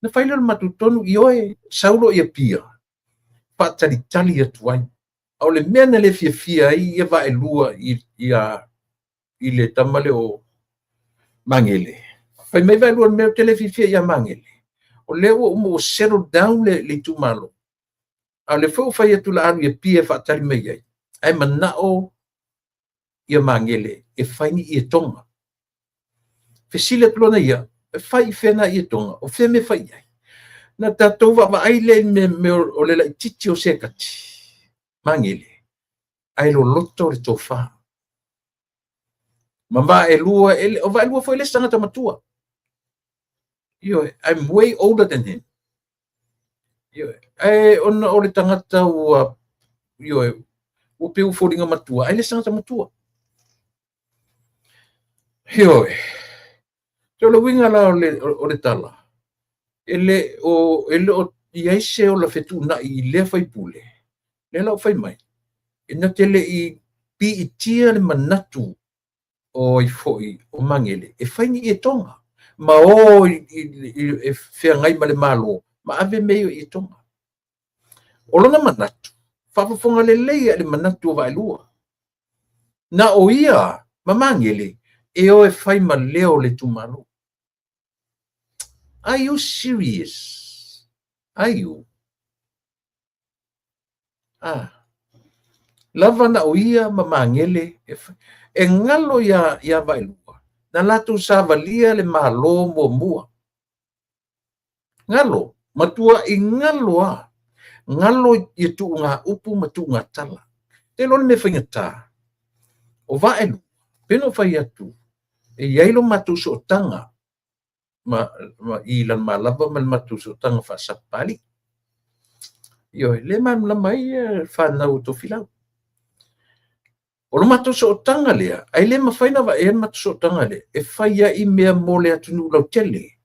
Na whailo le matutonu i oe saulo i a pia. Patalitali atuai. Au le mea na le fia i va e lua i le tamale o mangele. Fai mai vai lua mea te le fia i a mangele. O leo o mo settle down le tumalo. Au le fau fai atu la anu i pia fatali mai ai. Ai manao i a mangele e fai ni i e tonga. Fesile plona ia, e fai fena i e tonga, o fe me fai ai. Na tatou wa ai le me o le lai titi o sekati. Mangele. Ai lo loto le tofa. Mama e lua, o vai lua foi le sanga matua. Yo, I'm way older than him. Yo, ai ona o le tangata ua, yo, o peu fodinga matua, ai le sanga matua. Yo, so lo winga la o le tala. Ele o iai se o la fetu na i le fai pule. Le la o fai mai. E na tele i pi i tia le manatu o i foi o mangele. E fai ni i tonga. Ma o e fea ngai ma le malo. Ma ave meo i tonga. O lona manatu. Whafafonga le leia le manatu o vailua. Na o ia ma mangele. E o e fai ma leo le tumalo. Are you serious? Are you? Lava na o ia ma mangele e ngalo ia vailua. Na latu sa valia le malo mo mua. Ngalo, matua i ngalo a. Ngalo i tu ngā upu ma tu ngā tala. Te lone me whaingata. O vaelu, peno whai atu. E iailo matu so tanga. Ma ilan malava mal matu so tanga whasapali. Yo, le man la mai whanau to filau. O lo matu so tanga lea, ai le ma whaina wa e matu so tanga le, e whaia i mea mole atunu lau tele.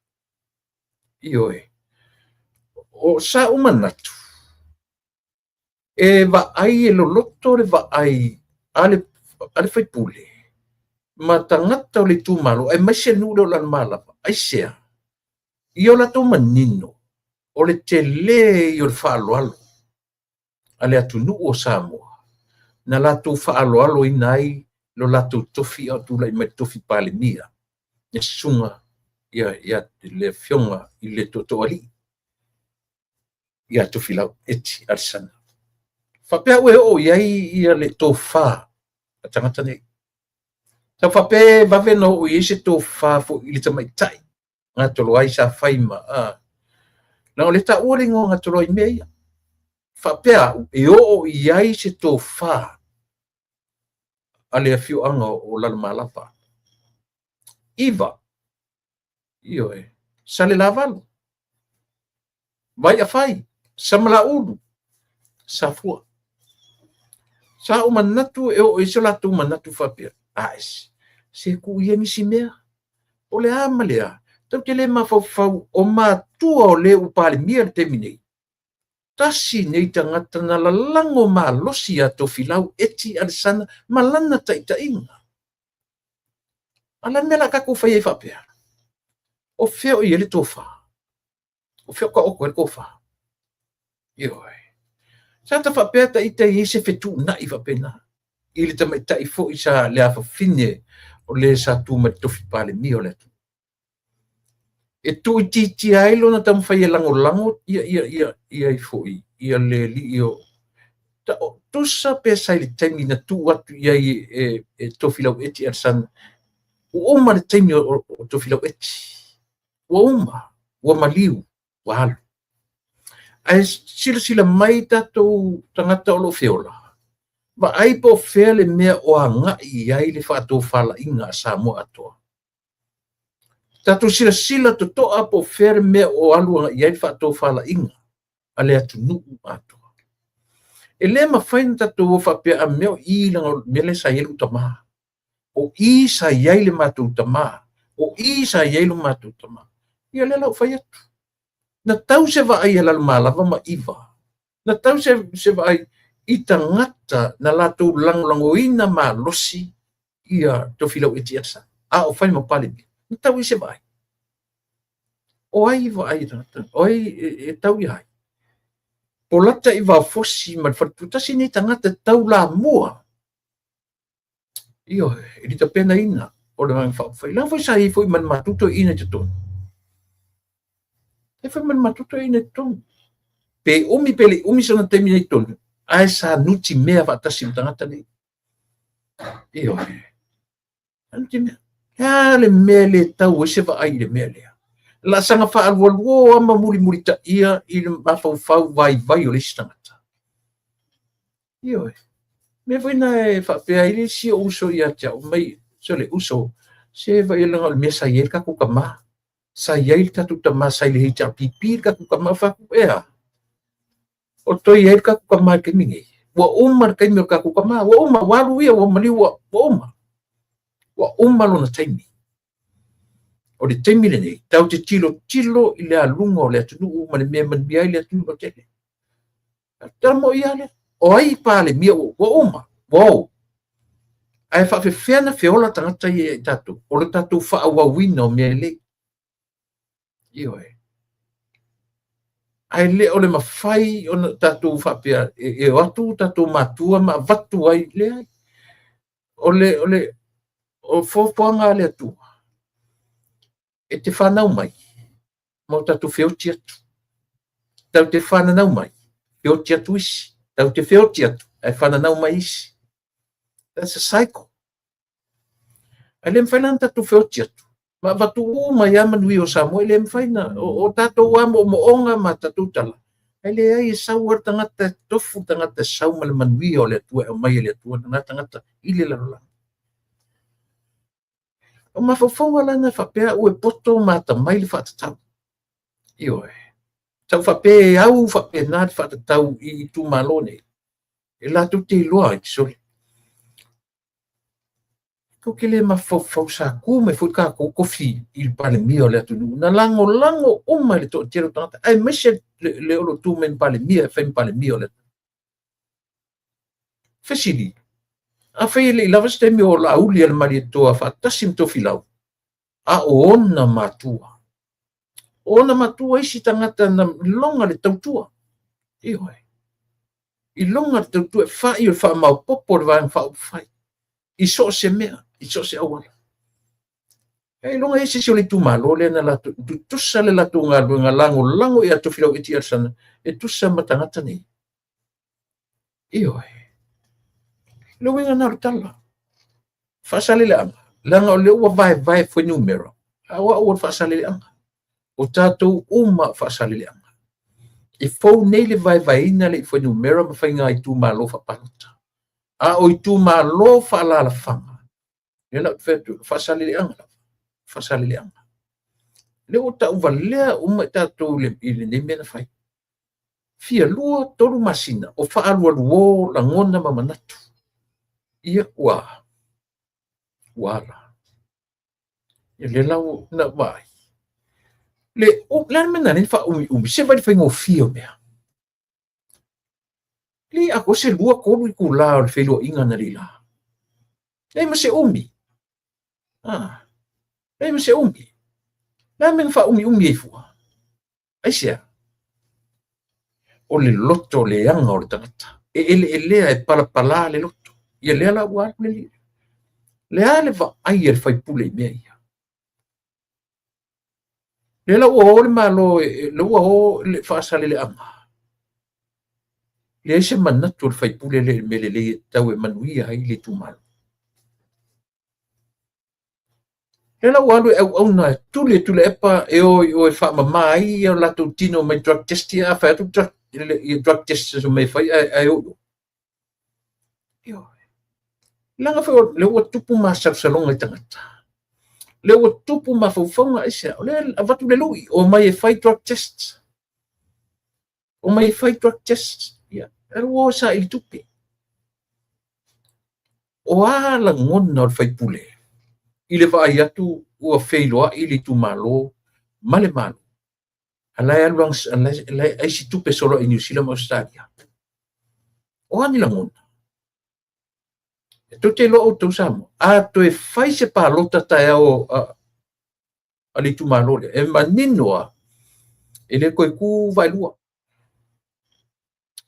Yo e. O sa umanatu. E wa ai e lo loto le wa ai, ale whai pule. Ma tangata o le tūmalo, ai mai se nūreo lan malava, ai sea. I o lato manino, o le tele i o le whaaloalo. Ale atunu o Samoa. Na lato whaaloalo i nai, lo lato tofi au tula i mai tofi pale mia. E sunga, ia le fionga i le totoali. Ia tofi lau eti arsana. Whapea ue o iai ia le tofa, a tangata nei. Sa whape vave no o i se tofa fo i le tamaitai. Ngā tolo ai sa whaima. Na o le ta uaringo ngā tolo i mea ia. Whapea e o iai se tofa. Ale a fiu anga o lala malapa. Iva. Io e. Sale lavalu. Vai a fai. Samala ulu. Safua. Sa o manatu e o iso latu manatu whapea. Ais. Se ku ia misi mea. O le amalea. Tau te le mawhau o mātua o le upale mia te minei. Tasi nei tangata na lalango ma losi a to filau eti alisana malana taita inga. Ala mela kako whai e whapea. O feo i ele tofa. O feo ka oko ele kofa. Ioi. Sa ta whapea ta ita i se fetu na i whapena. I le tamai ta i fo i sa le awha fine o le sa tu ma tofi pale mi o le tu. E tu ti ai lona tam fai lango ia I foi ia le li o tu sa pe sai le temi na tu atu ia e tofi lau eti san o ma le temi o tofi lau eti o ma o maliu o halu ai sila mai tatou tangata o lo feola ma ai po fele mea o anga ai le fato fala inga sa mo atoa tatou sila to po fele mea o alu ai le fato fala inga ale atu nu atoa e le mawhaina tatou o whapea a meo I langa mele sa yelu tama o I sa yaile mātou tama o I sa yailu mātou tama ia le lau whai atu na tau se wa ai alalu malava ma iwa na tau se wa ai I tangata na latou langoina ma losi ia tofilau eti asa a o whai ma pale na tau I se wa ai o ai wa ai tangata o ai e tau I hai po lata I wa fosi ma whatutasi ni tangata tau la mua io e di pena ina o le mang whai la foi sa I foi man matuto ina te tonu e foi man matuto ina te tonu pe umi pele umi sana temi nei tonu ai sa nuti mea whatasi tangata ni io anti mea ya le mea le tau e se wa ai le mea lea la sanga wha alua ama muri ta ia I le mawhau vai o le tangata io me foi na whapea ili si o uso ia tia o mai so le uso se vai langa le mea sa iel ka kukama sa iel tatu tama sa ile hita pipir ka kukama whakupea o toi iel ka kukama ke mingi wa umar kai meo ka kukama wa uma walu ia wa maliwa wa uma lona taimi o le taimi le nei tau te tilo I le alunga o le atunu ma le mea manbia I le atunu o tele tamo ia le o ai pale mia o uma wow ai fa fena feola tangata I tatu o le tatu fa awawina o mea le io ai le o le mafai o tatu fa pia e watu tatu matua ma watu ai le o fofoanga le atu e te whanau mai mo tatu feoti atu tau te whanau mai feoti atu isi tau te feoti atu ai whanau mai isi that's a cycle ai le mwhaina tatu feoti atu ma watu uma ia manui o Samoa le mwhaina o tatu amo mo onga ma tatu tala ai le ai sau ar tangata tofu tangata sau ma le manui o le atua o mai le atua tangata I le lalola o mawhawhaunga lana whapea ue poto mata mai le whatatau io tau whapea au whapea nā le whatatau I tu malone e la tu te iloa I sori ko ke le mawhawhau sa ku me fuka ko kofi I le pale mia o le atunu na lango uma le to tiro tangata ai meshe le olo tu men pale mia whaim pale mia o le fesili a whai le ilavas te mea o la uli al mari toa whatasim to filau a ona matua isi tangata na longa le tautua I longa le tautua whai o wha mau popo le vang whai I so se mea I so se awala e longa isi si o le tumalo le na lato tusa le lato ngā lango e ato filau iti arsana e tusa matangata nei le wenga na tala fasale le anga langa o le ua vai foi numero awa o fasale le anga o tatou uma fasale le anga e fou nei le vai ina le foi numero ma fai ngai tu malo fa palota a o tu malo fa la fanga le na fetu fasale le anga le o ta uvalea uma tatou le ile nei mena fai fia lua tolu masina o fa alu la ngona mamanatu ia wala le lau na vai le o plan mena ni fa se vai fa ngofio mea li ako se lua ko ku la o felo inga na lila le ma se la men fa e fu ai sia o le loto le anga o tangata ele e pala le loto ia le la wa le Le ale va ai e fai pule me ia. Le la o le malo le o le fa sale le anga. Le se manatu fai pule le mele le tau e manuia ai le tumal. Le la walu e au na tule epa e o e fa mamai e o la tu tino mai drug test ia fa tu drug test so mai fai ai o. Yo. Langa fa le o tupu ma salonga i tangata. Le o tupu ma faufaunga e se le avatu le lui o mai e fai drug test. O mai fai drug test. Ya. E o sa il tupi. O ala ngona o fai pule. Ile va ai atu ua feiloa ili tu malo male malo. Alai aluang alai ai si tupe solo i New Zealand Australia. O ani la ngona. To te lo o to samo. A to e fai se palota tae o ali tu malo le. E maninoa ele koe ku vailua.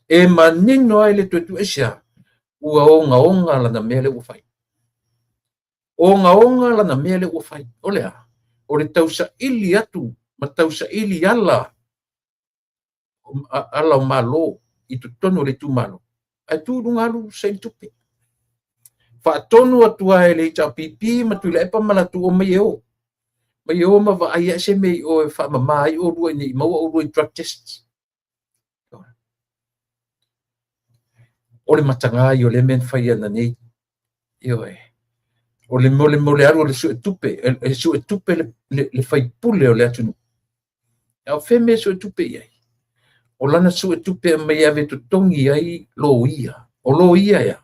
E maninoa ele tu esia. Ua onga lana mele ua fai. Onga lana mele ua fai. Olea. O le tausa ili atu. Ma tausa ili ala. Ala o malo. I tu tono le tu malo. Ai tu rungalu sa il tupe. Fa tonu atua ele i tau pipi. Ma tu le epa malatu o mai eo. Mai eo ma va ai ase mei o e fa mamai o rua ni maua o rua i drug tests. O le matanga i o le men fai ana nei. Io e. O le mole aru le su e tupe. Le su e tupe le fai pule o le atunu. Au feme su e tupe iai. O lana su e tupe mai ave tu tongi ai lo ia. O lo ia ia.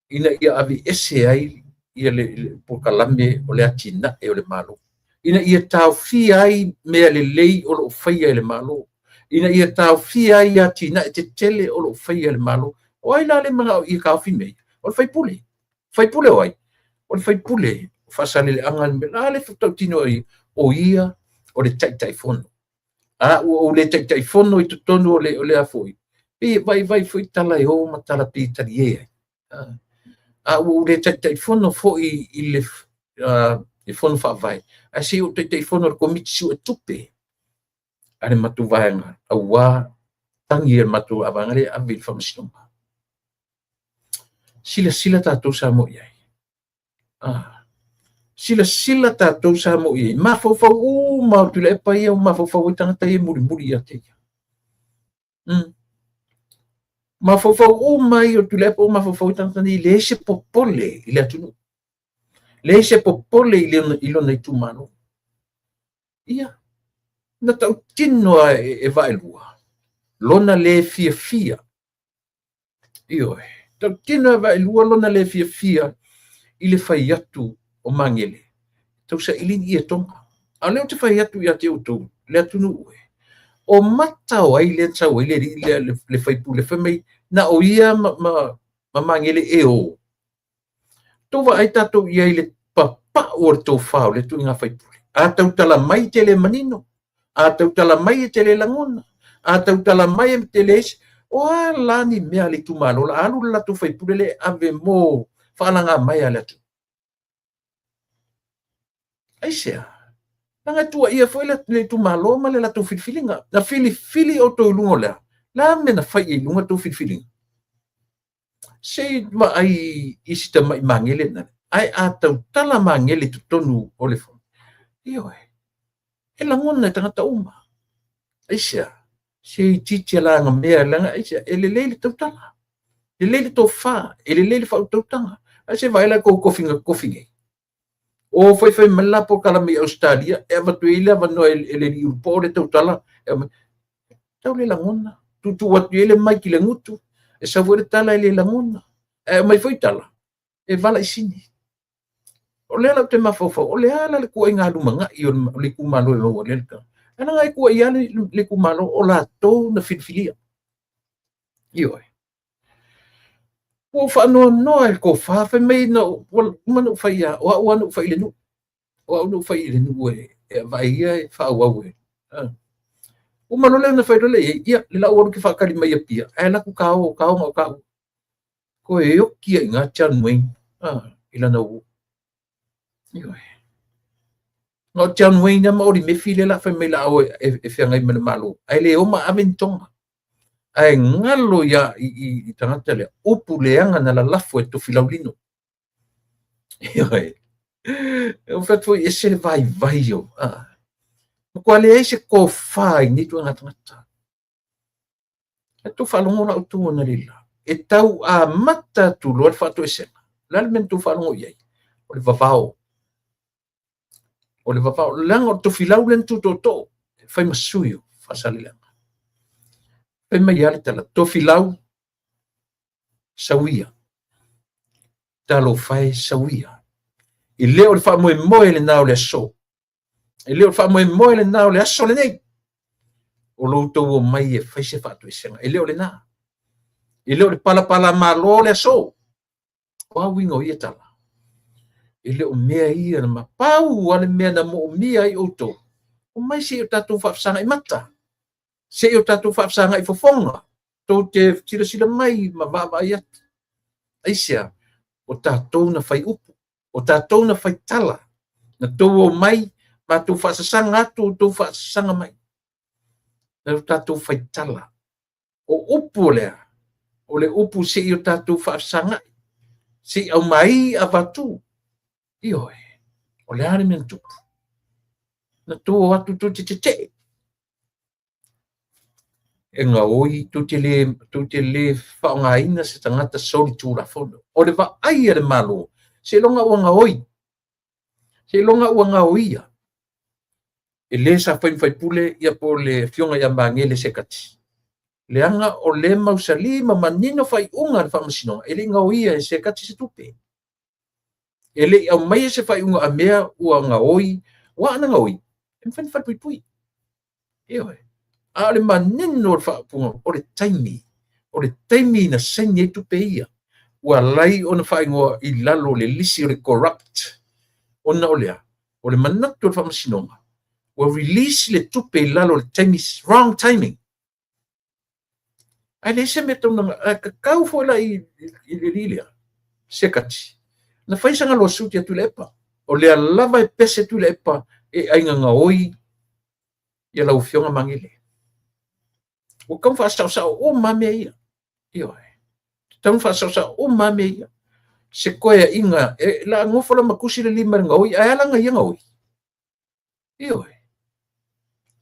Ina ia ave ese ai ia le pokalame o le atina e o le malo. Ina ia tau fi ai mea le lei o lo fai e le malo. Ina ia tau fi ai atina e te tele o lo fai e le malo. O ai la le mga i ka fi mei. O le fai pule. Fai pule o ai. O le fai pule. Fasale le angan me la le futau tino ai o ia o le tai fono. O le tai fono i tutonu o le afoi. E vai foi tala e o matala pi tali e. O le tai fono foi i le fono fa vai. A se o tai fono o komiti su e tupe. Ale matu vaenga. A wa tangi e matu avangare a vil famasinomba. Sila tātou sa mo iai. Sila tātou sa mo iai. Mafau o mautula e pai au mafau i tangata e muri a te ia. Mafau o mai o tula e pa o mafau i tangata i le se popole i le atunu. Le se popole i lona i tumano. Ia. Na tau tino e vaelua. Lona le fia. Ioe. Tau tino e vaelua lona le fia i le fai atu o mangele. Tau sa ilini i e tonga. A leo te fai atu i a te utou. Le atunu ue. O matao ai le tau ai le fai pu le whamei. Na o ia ma mangele e o. Tova ai tatou ia i le papa o le tau whao le tu inga fai pule. A tau tala mai te le manino. A tau tala mai te le langona. A tau tala mai te le esi. O a lani mea le tumalo. La alu la tu fai pule le ave mo whananga mai ale atu. Ai sea. Nanga tua ia foi le tumalo ma le la tu filfilinga. Na fili o to lungo lea. La mena fai i lunga tu filfilinga. Se ma ai isita mai mangele na. Ai a tau tala mangele tu tonu o le fo. Io e langona e tangata uma. Ai sea. Se titi la nga mea langa ai sea. E le leile tau tala. Le leile tau fa. E le leile fa tau tanga. Ai se vai la ko kofinga. O foi mala po kala mi Australia. E avatu ila vano ele ni upo le tau tala. Tau le langona. Tu watu ele mai ki le ngutu. E sa vore tala ele langona. E mai foi tala. E vala i sini. O le ala te mafaufa. O le ala le kua inga lumanga. I o le kumalo e o le lika. Ana ngai kua ia le kumalo o la tau na filfilia. Io e. O whanua noa e ko whawhi mei na manu whaia. O anu whai le nu. O anu whai le nu e vai ia e whauau e. O manu leo na whairo le ia le lau oru ki whakari mai a pia. E laku kao. Ko e okia i ngā tianu e. Ila na u. Io no tian wei na mo di me file la fa me la o e fe ngai me malo ai le o ma aventonga ai ngalo ya i tangata le upu leanga na la lafo e to filaulino io o fa tu e se vai yo ko le se ko fai ni tu ngata e tu falongo la tu na lila e tau a mata tu lo fa tu e se la men tu falongo ye o le vavao langa to filau len tu to fai masuyo fa salila fai mai ale tala to filau sawia talo fai sawia i leo le fa moe le nao le so i leo le fa moe le nao le aso le nei o lo to o mai e fai se fa tu e senga i leo le na i leo le pala malo le aso o wingo ia tala i leo mea ia na mapau ale mea na mo mia i oto o mai se o tatu fa sanga i mata se o tatu fa sanga i fofonga to te tira mai ma va ia aisia o tatu na fai upu o tatu na fai tala na tau mai ma tu fa sanga tu fa sanga mai na tatu fai tala o upu lea o le upu se o tatu fa sanga si au mai avatu io o le alimentu na tu atu tu te e nga oi tu te le whaonga ina se tangata sori tu la fono. O le wa ai e le malo, se longa ua nga oi. Se longa ua nga oia. E le sa whai pule ia po le fionga ia mangele se kati. Le anga o le mausali ma manino whai unga le whamasinonga. E le nga oia e se kati se tupe. E le au mai se whai unga a mea ua nga oi, ua ana nga oi. E mwhai pui. E oi. Ale manino whaapunga o le taimi na senye tupe ia ua lai ona whaingoa i lalo le lisi o le corrupt ona o lea o le manatu o le whamasinonga ua release le tupe i lalo le taimi wrong timing ai le se me taunanga kakau fo la i le lilia se kati na whaisanga lo suti atu le epa o lea lava e pese tu le epa e ainga nga oi ia lau fionga mangile o kam fa sa o mame ia io tam fa sa o mame ia se koia inga la ngofo la makusi le lima ngoi ala nga ia ngoi io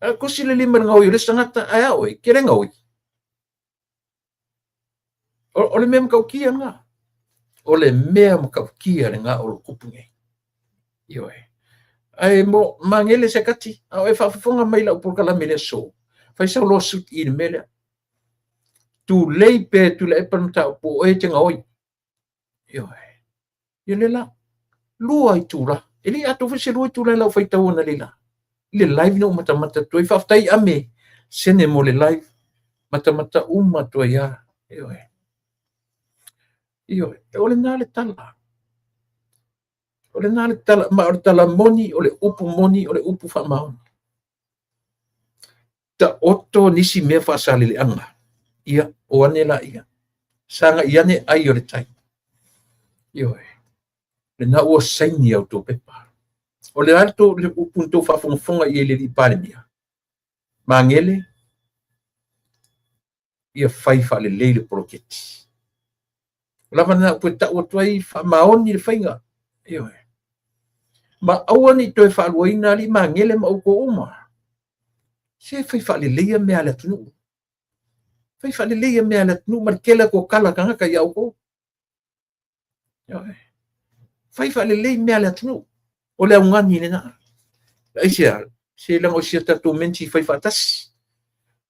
a kusi le lima ngoi le sangata ai oi kere ngoi o le mem kau kia nga o le mem kau kia nga o kupunge io ai mo mangele se kati a e fa fonga mai la por kala mele so fa sa lo sut in mele tu lei pe tu le panta po e te ngoi io le la lua i tura ele atu fa lua i tura la fa tau na le live no mata tu fa tai ame sene mo le live mata uma tu ya io o le na le tala ma o tala moni o le upu fa maoni ta oto nisi me fa sali le anga ia o ane la ia sanga ia ne ai o le tai io le na o saini au to pepa o le alto le upunto fa fonga ia le pale mia mangele ia fai fa le leile proketi lava na po ta o toi fa maoni le fainga io ma awani to fa loina li mangele ma ko uma se fai fa le leia me ala tunu fai fa le leia me ala tunu mar kela ko kala kanga ka ia ko fai fa le leia me ala tunu o le ngani le na ai se la o sia tatu menti fai fa tas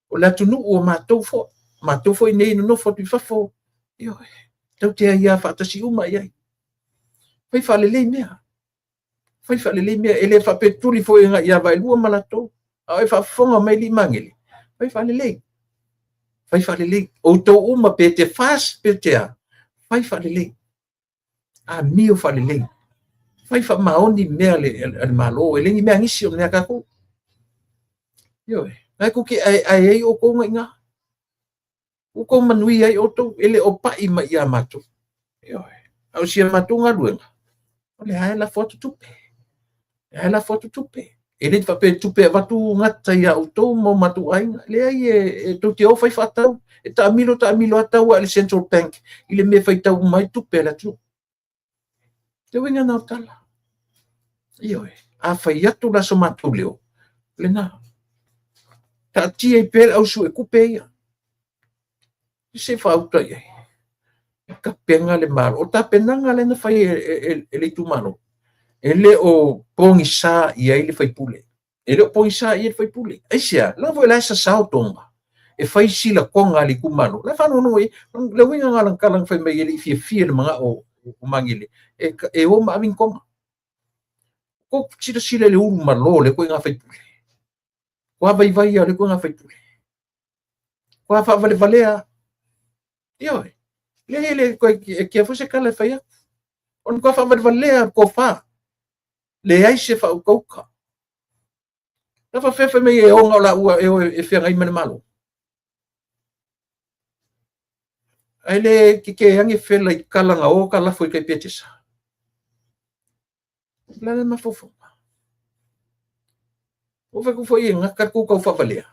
o la tunu o ma to fo nei no fo tu fa fo io tau te ia fa tasi uma ia fai fa le leia me ele fa petuli fo ia vai lua malato ai fa fonga mai li mangele fai fa le leia o to uma pe te fas pe te fai fa le leia a mio fa le leia fai fa maoni mea le malo ele ni mea ngisi o nea kako io ai ku ki ai o ko nga o ko manui ai o to ele o pa i ma ia matu io au sia matu nga luenga o le hai la foto tu e la foto tupe ele fa pe tupe vatu ngata ia auto mo matu ainga le ai e to te ofa fa tau e ta milo atau al central bank ile me fa tau mai tupe la tu te winga na tala io a fa ia tu la so matu leo le na ta ti e pe au su e kupe ia se fa auto ia ka penga le mar o ta penanga le na fa e tu mano ele o pongi sa ia ile fa pule ele o pongi sa ia fa pule aisia la vo la sa sa tonga e fai sila konga li kumano la fa no le winga ngalang kalang fa me ele fi le manga o mangile e o ma vin konga ko sila le uru malo le ko nga fa pule ko vai le ko nga fa pule ko fa valea io le ko ke fo se kala fa ia on ko fa valea ko fa le ai se fa uka la fa fe me e onga la ua e fe ngai mane malo ai le ke ange fe la kalanga o kala foi kai petisa la le mafofo o fa ku foi ngaka ku ka fa valea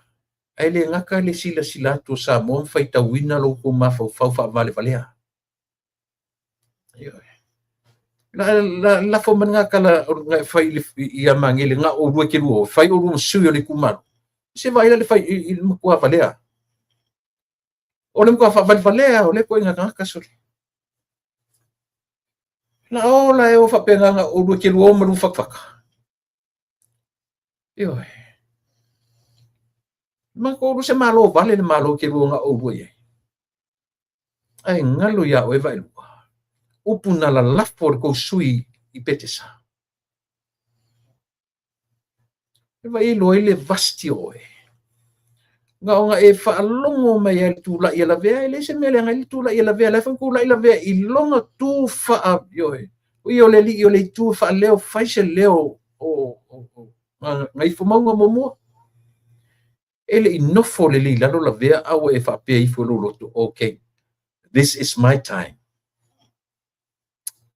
ai le ngaka le sila to sa mo fa ta wina lo ko ma fa valea la fo man ngaka la fai ia mangele nga o rua ke ruo fai o rua sui o le kumano se vai le fai il ko valea o le ko fa valea o le ko ngaka sori la ola e o fa penga nga o rua ke ruo ma lu fakfaka io ma ko se malo vale le malo ke ruo nga o rua ye ai ngalo ya o e vai lu upuna la lafo ko sui I petesa. E vai lo ile vasti oe. Nga onga e fa longo mai al tu la ia la vea ile se mele ngai tu la ia la vea la fa ku la ia vea I longa tu fa yoe. Io le tu fa leo fai se leo o ngai fo maunga momo. Ele inofo le li la la vea au e fa pe I fo lo to okay. This is my time.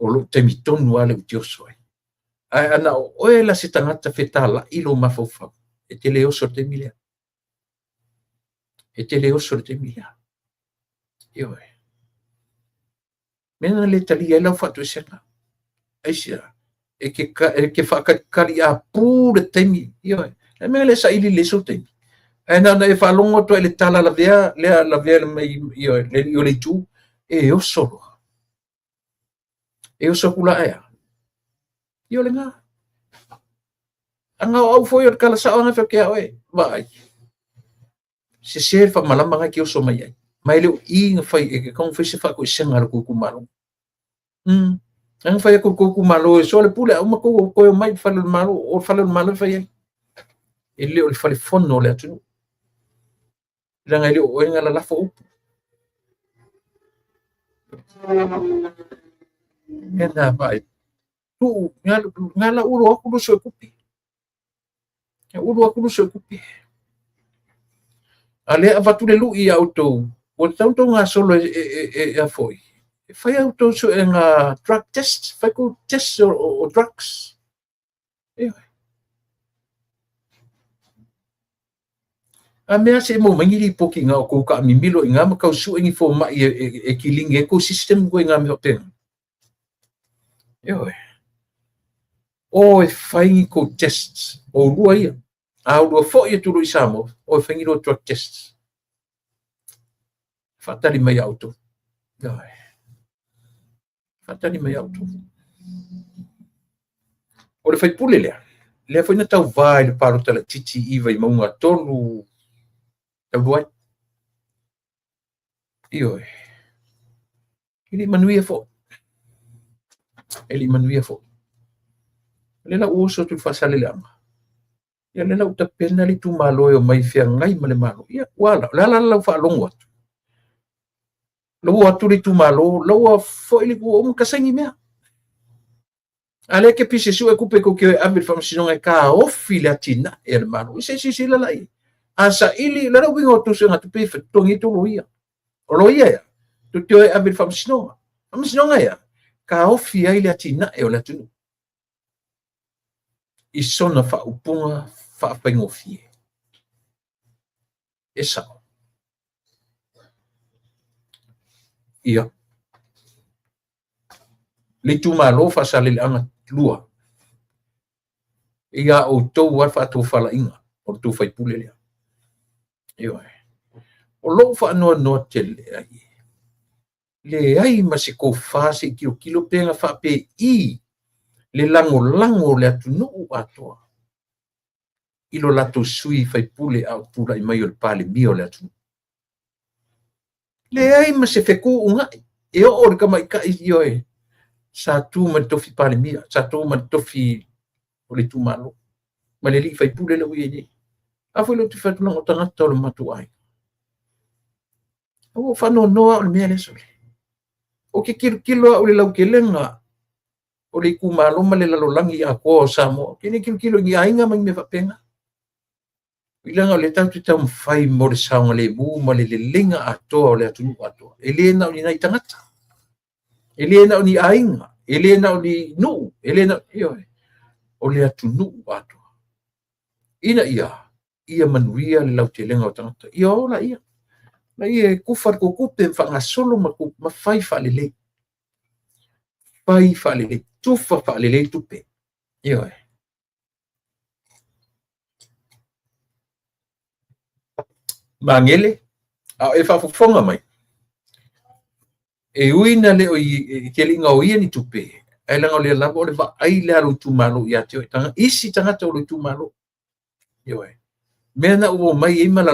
O lo te mitonu ale utioso ai. Ai ana o e la se tangata fetala ilo mafofa. E te leo so te milia. E te leo so te milia. Io e. Mena le tali e lau fatu e sena. Aisia. E ke whakakari a pūre teimi. Io e. E mena le sa ili le so teimi. E nana e whalongo to e le tala la vea le mai io e. Io le tu. E o solo. E o sokula ea. Io le ngā. Anga au foi o kala sa anga whakea oe. Vai. Se ser fa malama nga ki o so mai ai. Mai leo I nga whai e ke kong whai se whako I senga ko kumaro. Nga whai ko kumaro e so le pule au mako ko mai whale malo o whale malo whai ai. E leo le whale fono le atunu. Ranga leo o nga la lafo upu. Ena vai. Tu nga la uro aku luso e kupi. Uro aku luso e kupi. Ale avatu le lui auto. O tanto nga solo e foi. Fai auto so e nga drug test, fai ko test o drugs. A mea se mo mangiri poki nga o ko ka mimilo nga ma kau su ngi fo mai e killing ecosystem ko nga me hotel. O e fai ko tests o rua ia. A rua fo ia tulu isamo o e fai lo drug tests. Fatali mai auto. Fatali mai auto. O le fai pule lea. Lea foi na tau vai le paro tala titi iwa I maunga tonu. Tau duai. Io. Ili manuia fo. Eli manuia fo. Lela uso tu fasale lama. Ia lela uta pena li tu malo o mai fia ngai male malo. Ia wala. La fa longo atu. Lo atu li tu malo. Lo fo ili ku o kasangi mea. Ale ke pise su e kupe ko ke abil fam sinonga ka ofi le atina e le malo. Ise si la lai. Asa ili la wingo tu se ngatu pe tongi tu loia. O loia ya. Tu te e abil fam sinonga. Fam sinonga ya. Ka ofi ai le atina e o le atunu. I sona whaupunga whaapaingofie. E sao. Ia. Le tumalo whasalele anga lua. Ia o tau war whaatou whala inga. O tau whaipule lea. Ia. O loo whaanoa noa tele ai. Le ai ma se kou whase kilo penga whaape I. Le lango le atu nuu atoa. Ilo lato sui whaipule au pula I mai o le pale mio le atu. Le ai ma se wheku ungai. E o ore kama ika I oe. Sa tu ma tofi pale mia. Sa tu ma tofi o le tumalo. Ma le li whaipule le ui ni. Afu ilo tu whatunang o tangata o le matu ai. O whano noa o le mea le sole. O ke kilo o le lau ke lenga. O le kumalo ma le lalolangi a koa o Samoa. Kene kilo ngi ainga mai me whapenga. Ilanga le tau te tau mwhai mo le saunga le mu ma le linga atoa o le atunu atoa. E le na o ni nai tangata. E le na o ni ainga. E le na o ni nuu. E le na o le atunu atoa. Ina ia manuia le lau te lenga o tangata. Ia o la ia. Na ia kufar ko kupe whanga solo ma whai whalele. Whai whalele. Tufa whalele tupe. Ia Mangele, e whafufonga mai. E uina le o ke linga o ia ni tupe. E langa o le lava o le wa ai le aru tumalo ia te o tanga. Isi tangata o le tumalo. Ia Mea na ua mai e ma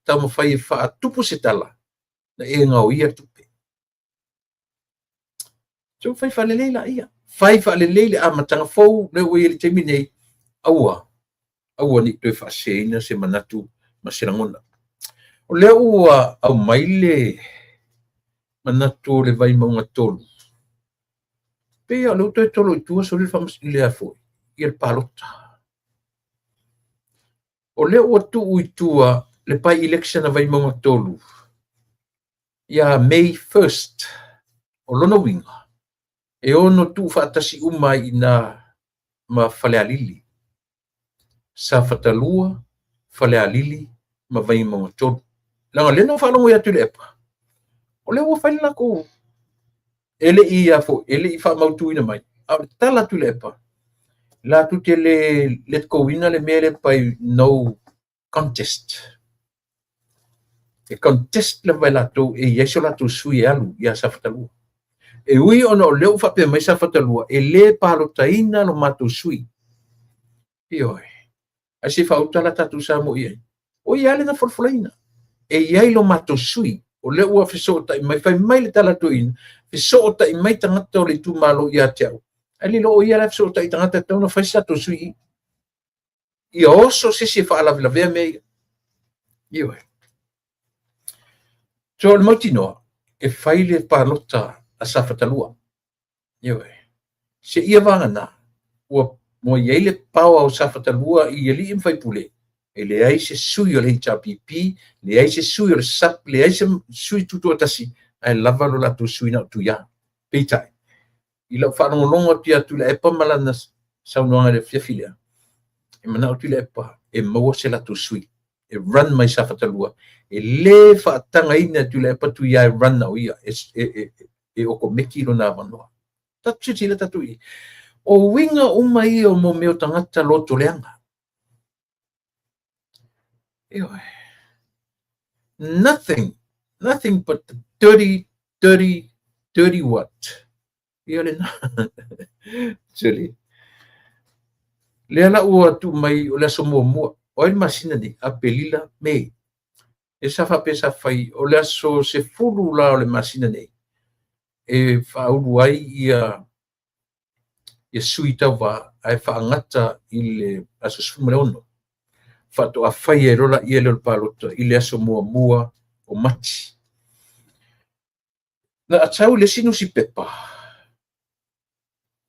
tau mawhai e wha tupu se tala. Na e ngau ia tupe. So whai whalelei la ia. Whai whalelei le amatanga fau le ue le teimi nei. Aua ni toi whaseina se manatu masirangona. O lea ua au maile manatu le vai maunga tolu. Pea leo toi tolo I tua so le whamas I lea foi. I el palota. O lea ua tu ui tua le pai election a vai maunga tolu. Ia May 1st. O lona winga. E ono tu whaatasi umai ina ma whalea lili. Sa whatalua, whalea lili, ma vai maunga tolu. Langa lena whanongo ia tu le epa. O lea ua whaila ko. Ele I fo, ele I whamautu ina mai. A tala tu le epa. La tu te le ko wina le mere pai no contest. E contest le vai lato e yeso lato sui alu ia sa whatalua. E ui ono leo whape mai sa whatalua e le palotaina lo mato sui. Ioi. A se whautala tatu sa mo iai. O iale na forfulaina. E iai lo mato sui. O leo ua whisota I mai whai mai le tala tuina. Whisota I mai tangata o le tumalo ia te au. Ali lo o iale whisota I tangata tauna whai sato sui. Ia oso sisi whaalavilavea mea. Ioi. So le mautinoa. E whai le palota a sa whatalua. Ioi. Se ia vangana. Ua mo iai le paua o sa whatalua I ili im whai pule. E le ai se sui o le HRPP, le ai se sui o le SAP, le ai se sui tutu o tasi, ai lava lo lato sui na tu ya. Peitai. I lau whanongononga pia tu le epa malana saunoanga le whiawhilea. E mana o tu le epa, e maua se lato sui. E run mai sa whatalua. E le whaatanga ina tu le epa tu ya e run na o ia. E oko meki lo na wanoa. Tatu tila tatu I. O winga umai o mo meo tangata loto leanga. Nothing but the dirty what? Silly. Leala ua tu mai o le aso mua. O el masina ni a pelila mei. E sa whapesa whai o le aso se furu la o le masina nei. E whauru ai ia sui tawa ai whaangata I le aso sfumare ono. Fato a whai e rola I ele o palota I le aso mua o mati. Na atau le sinu si pepa.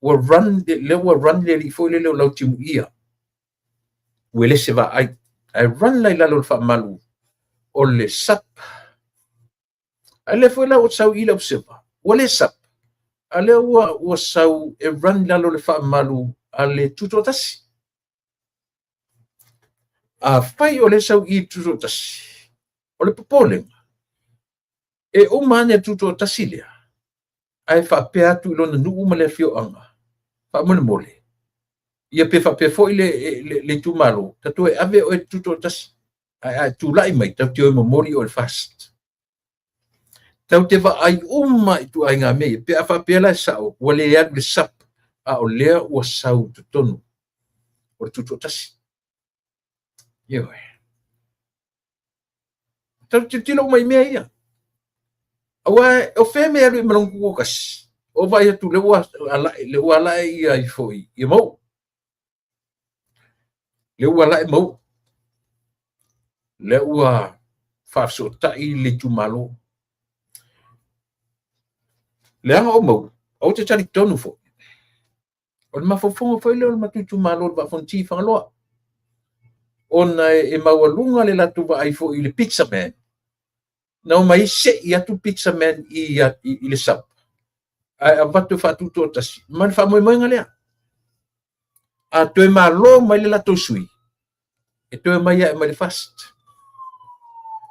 Ua run le li fo le leo lau timu ia. Ue le se va ai. Ai run lai lalo le whaamalu. O le sap. Ai le fo lau o sau ila o sepa. O le sap. A le ua sau e run lalo le whaamalu a le tuto tasi. A fai o le sau I tuto tasi. O le popole. E o mane tuto tasi lea. Ai fa pe atu ilona nuu ma le fio anga. Fa mole mole. Ia pe fa pe fo le tu malo. Tato e ave o e tuto tasi. Ai tu lai mai tau te o memori o le fast. Tau te va ai I tu ai ngā mea. Pe a fa pe la sao. Wale ea le sap. A o lea ua sau tu tonu. O le tuto tasi. Yo. Tau te tilo mai mea ia. Awa o fe mea lui malongu kokas. O vai atu le ua lai ia I foi. I mau. Le ua lai mau. Le ua whafso tai le tu malo. Le anga o mau. O te tari tonu fo. O le mafofonga foi le o le matutu malo le wafonti whangaloa. Ona e maualunga le latu wa ai fo I le pizza man. Na o mai se I atu pizza man I le sap. Ai a watu whatu tō tasi. Mani wha moe lea. A toe malo mai le lato sui. E toe mai e mai le fast.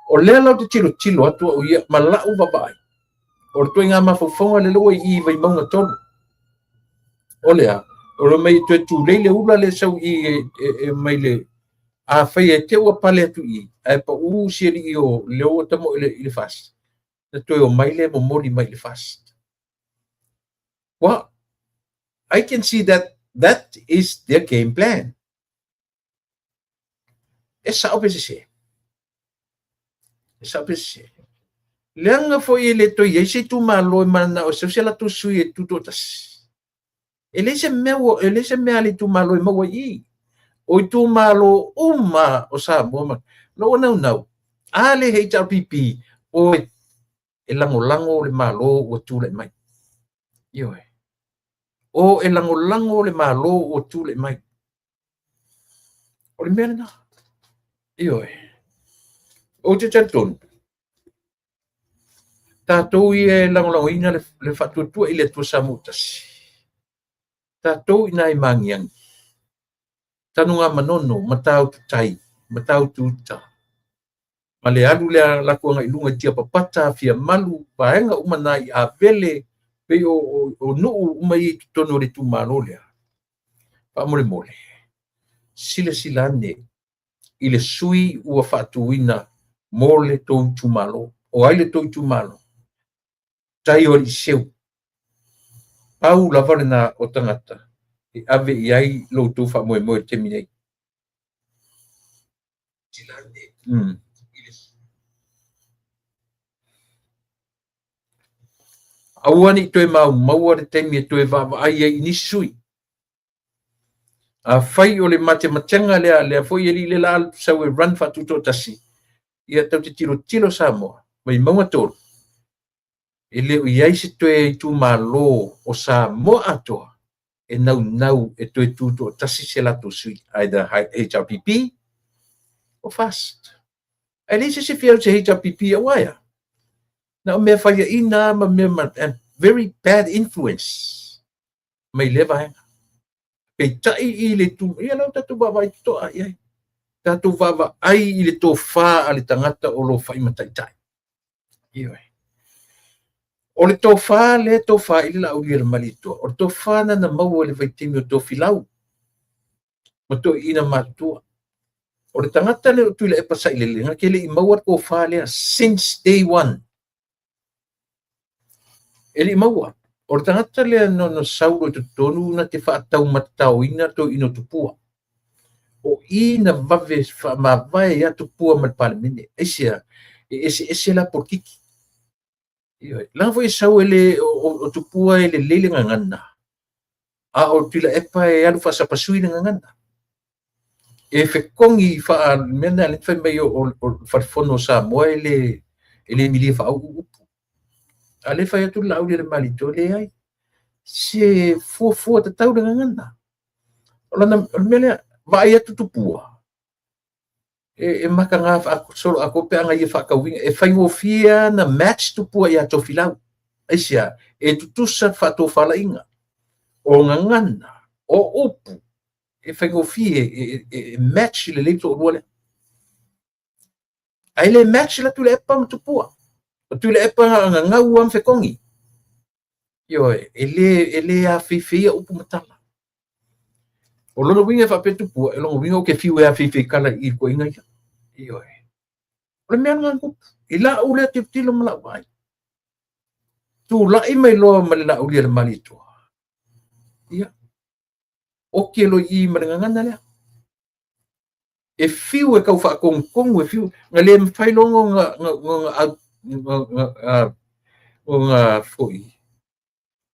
O lea lau te tilo atu o ia ma lau wabai. O toe ngā mafofonga le loa I vai maunga tonu. O lea. O le mai toe tu leile ula le sau I mai le a fai e te ua pale atu I. Ai pa siri I o leo tamo I le fast. Na toe o mai le momori mai le fast. Well, I can see that is their game plan. Esa ope se. Esa ope se. Leanga foi ele to ye se tu malo mana o se la tu sui tu totas. Ele se me ali tu malo mo I. O tu malo uma o sa mo. No. Ale HRPP o e lango le malo o tu le mai. Yo. O e lango le malo o tu le mai. O le mea na. Yo. O te tanton. Tātou I e lango ina le whatuatua I le tua samutasi. Tātou ina I mangiang. Tanunga manono, matau tu tai, matau tu ta. Ma le alu lea lako nga ilunga tia papata, fia malu, paenga umanai a vele, pe o nuu umai tono le tu malo lea. Pa mole. Silane, I le sui ua whatuina, mo le tou tu malo, o ai le tou tu malo. Tai o I seu. Pau lavare na o tangata. E ave I ai lo tu wha moe te minei. Awani toe maua re temi e toe vava ai ai ni sui. A fai o le matematanga lea foi e li le la sau e run whatuto tasi. Ia tau te tilo Samoa. Mai maunga tōru. E leo iai se toe tu malo o Samoa atoa. E nau e toe tuto tasi se lato sui. Either HRPP o fast. E le se fia se HRPP a waia. Na o mea whaia ina ma mea very bad influence. Mai lewa henga. Pei tai I le tu. Ia lau tatu wawa I toa iai. Tatu wawa ai I le tō wha a le tangata o lo whai matai. Ioi. O le tō wha I le lau lia mali toa. O le tō wha na maua le vaitimi o tō filau. Ma tō ina matua. O le tangata le o tui le e pasai le lenga ke le I maua tō wha lea since day one. Ele maua. O le tangata lea no sauro te tonu na te whaatau matau ina tō ino tupua. O ina vave mawai ia tupua ma pale mene. Ese la por kiki. Lang foi sau ele o tupua ele lele ngangana. A o tila epa e alu fa sapasui ngangana. E fekongi fa mena le fa mai o farfono sa mo ele mili fa upu. Ale fa tu la le malito le ai. Se fo ta tau ngangana. Ola mele vai tu tupua. E maka nga solo ako pe nga ia whakawinga e whaingofia na match tupua ia to filau. Aisia, e tutusa whato whalainga. O ngangana, o upu e whaingofi e match le leito o ruale. Ai le match la tu le epa matupua. Tu le epa ngau am whekongi. Yo, ele a whiwhia upu matala. O lono winga whapetu pua, e longo winga o ke whiu e a whiwhi kala I ko inga ia. Yo, o le mea ngangu, I la ule te tilo mala wai. Tu la I mai loa ma le la ule le mali tua. Ia. O ke lo I ma le ngangana lea. E whiu e kau whakongkongu e whiu, nga le mwhailongo nga foi.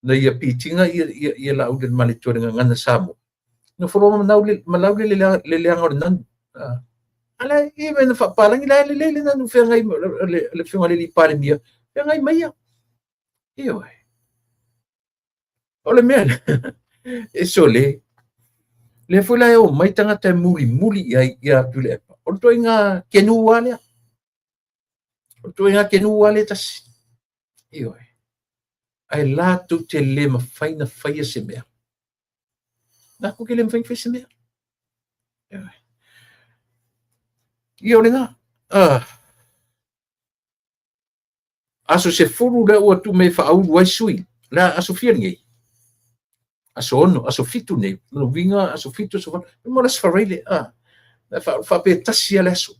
Na ia pitinga ia la ule le mali tua le ngangana samo. Na whoroma malau le leanga o le nanu. Ala I me na whapalangi la le nanu whea ngai le whiunga le li pare mia. Whea ngai maia. Iyo ai. O le mea e so le fwela e o mai tangata muli ia tu le epa. O toi ngā kenu wale. O toi ngā kenu wale tasi. Iyo ai. Ai la tu te le mawhaina whaia se mea. Nā ko ke le mwhaina whaia se mea. Iyo ai. Ia o le ngā. Aso se furu le ua tu me whaau wai sui. La aso fia ngei. Aso ono, aso fitu nei. No winga, aso fitu, aso whanu. Mora se whareile. Whape tasi ale aso.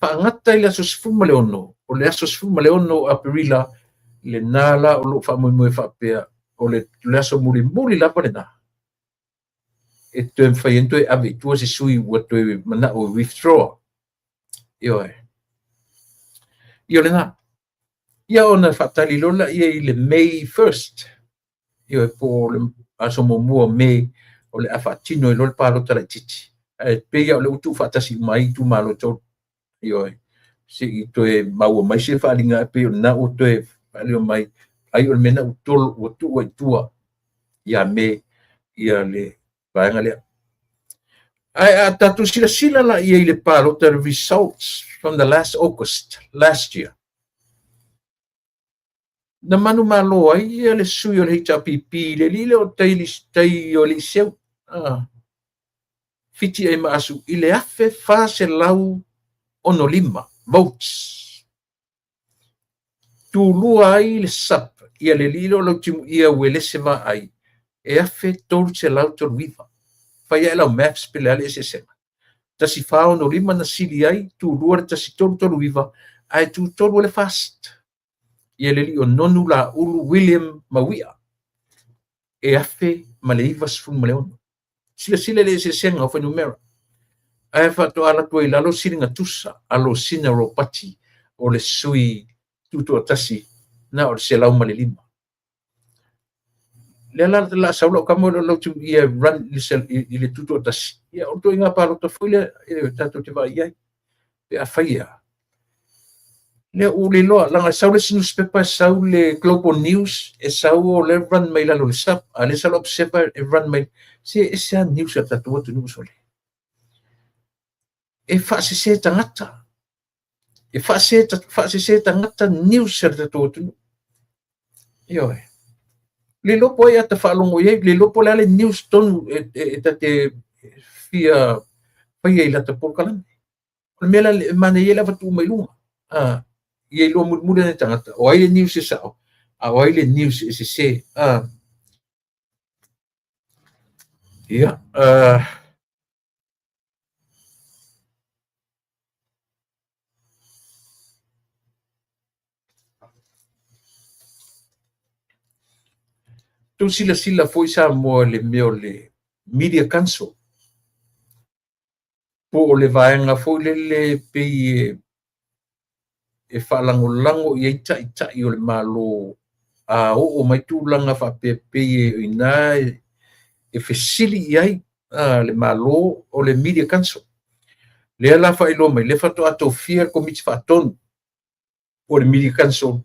Whaangata I le aso sifuma le ono. O le aso sifuma le ono a perila. Le nala o lo whaamui whapea. O le aso muri lapa le nā. E tue mwhaientu e ave. Tua se sui ua tue mana o withdraw. Iyo ai. Iyo le nā. Ia ona whatali lola ia I le May 1st. Ia e po le aso mua May o le awhatino I lola palo tala titi. E peia o le utu whatasi mai tu malo tau. Ia e. Se I toe maua mai se whalinga e peo na o toe whalio mai. Ai o le mena utolo o tu o tua. Ia me ia le vaenga lea. Ai a tatu sila la ia I le palo tala results from the last August, last year. Na manu malo ai ia le sui o le HRPP le lile o tai o le seu. Fiti ai maasu I le afe fase lau ono lima votes. Tulua ai le sap ia le lile o lau timu ia wele se ma ai. E afe tolu se lau tolu wiva. Fai ai lau maps pele ale se sema. Tasi fao ono lima na sili ai tulua le tasi tolu wiva ai tu tolu le fast. Ia le li o nonu la ulu William Mawia. E afe ma le iwa sifun ma le ono. Sila le se senga o whanumera. Ai whato ala tua I lalo siringa tusa alo sina ropati o le sui tutu atasi na o le se lau ma le lima. Le ala la saula o kamo lo lau tu ia run I le tutu atasi. Ia o to inga palo ta fuile e tato te vai iai. Pe a whaia. Le ule loa langa sau le newspaper sau le Global News e sau o le run mai lalo le sap a le sau observer e run mai se e sa news ata tua tu news ole e fase se tangata news ata tua tu yo le lopo ia ta falongo ye le lopo le news ton e tate fia pai ia ta porkalan le mela mane ia lava tu mai lunga ia lo murmura ne tangata o ai le news e sao o ai le news e se ia tu sila foi sa mo le meo le media council po le vaenga foi le pe e whalangolango I ita I o le malo o mai tūlanga whapepe I nā e whesili I ai le malo o le media council. Lea la whailo mai, le whato ato fia komiti whatonu o le media council.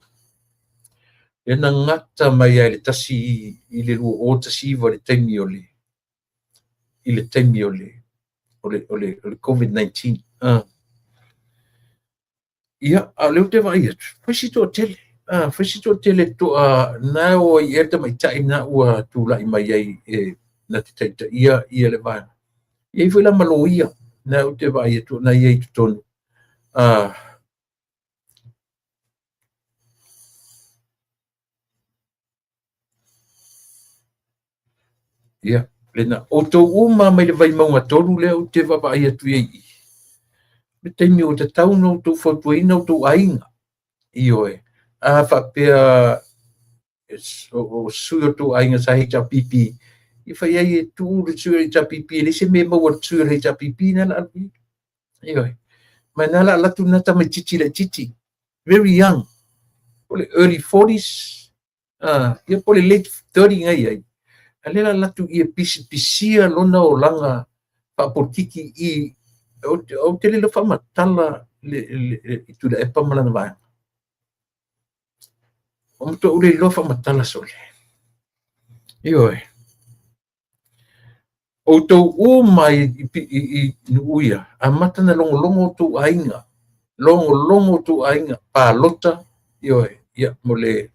E na ngata mai ai le tasi I le lua o tasi iwa le taimi o le I le taimi o le COVID-19. Ia, leo te vai atu. Whaisito tele to na o I erta mai tai na ua tūlai mai ai na te taita ia le vai. Ia foi la malo ia, na o te vai tu na ia tu tonu. Ia, lena o to uma mai le vai maunga tolu le o te vava ia tu ia. Le taimi o te tau no tu fotuina o tu ainga. Ioe. Fa pea o sui o tu ainga sa hita pipi. I fa ia i tu le sui hita pipi. Le se me maua sui hita pipi na la. Ioe. Ma na la tu nata me titi le titi. Very young. Pole early 40s. Ia pole late 30 ngai ai. Alela la tu ia pisia lona o langa pa portiki i o te lelo fa matala le tu le epa malana vai. O mto ule lo fa matala sole. Ioe. O tau o mai i nuia, a matana longo tu ainga. Longo tu ainga pa lota. Ioe, ia mo le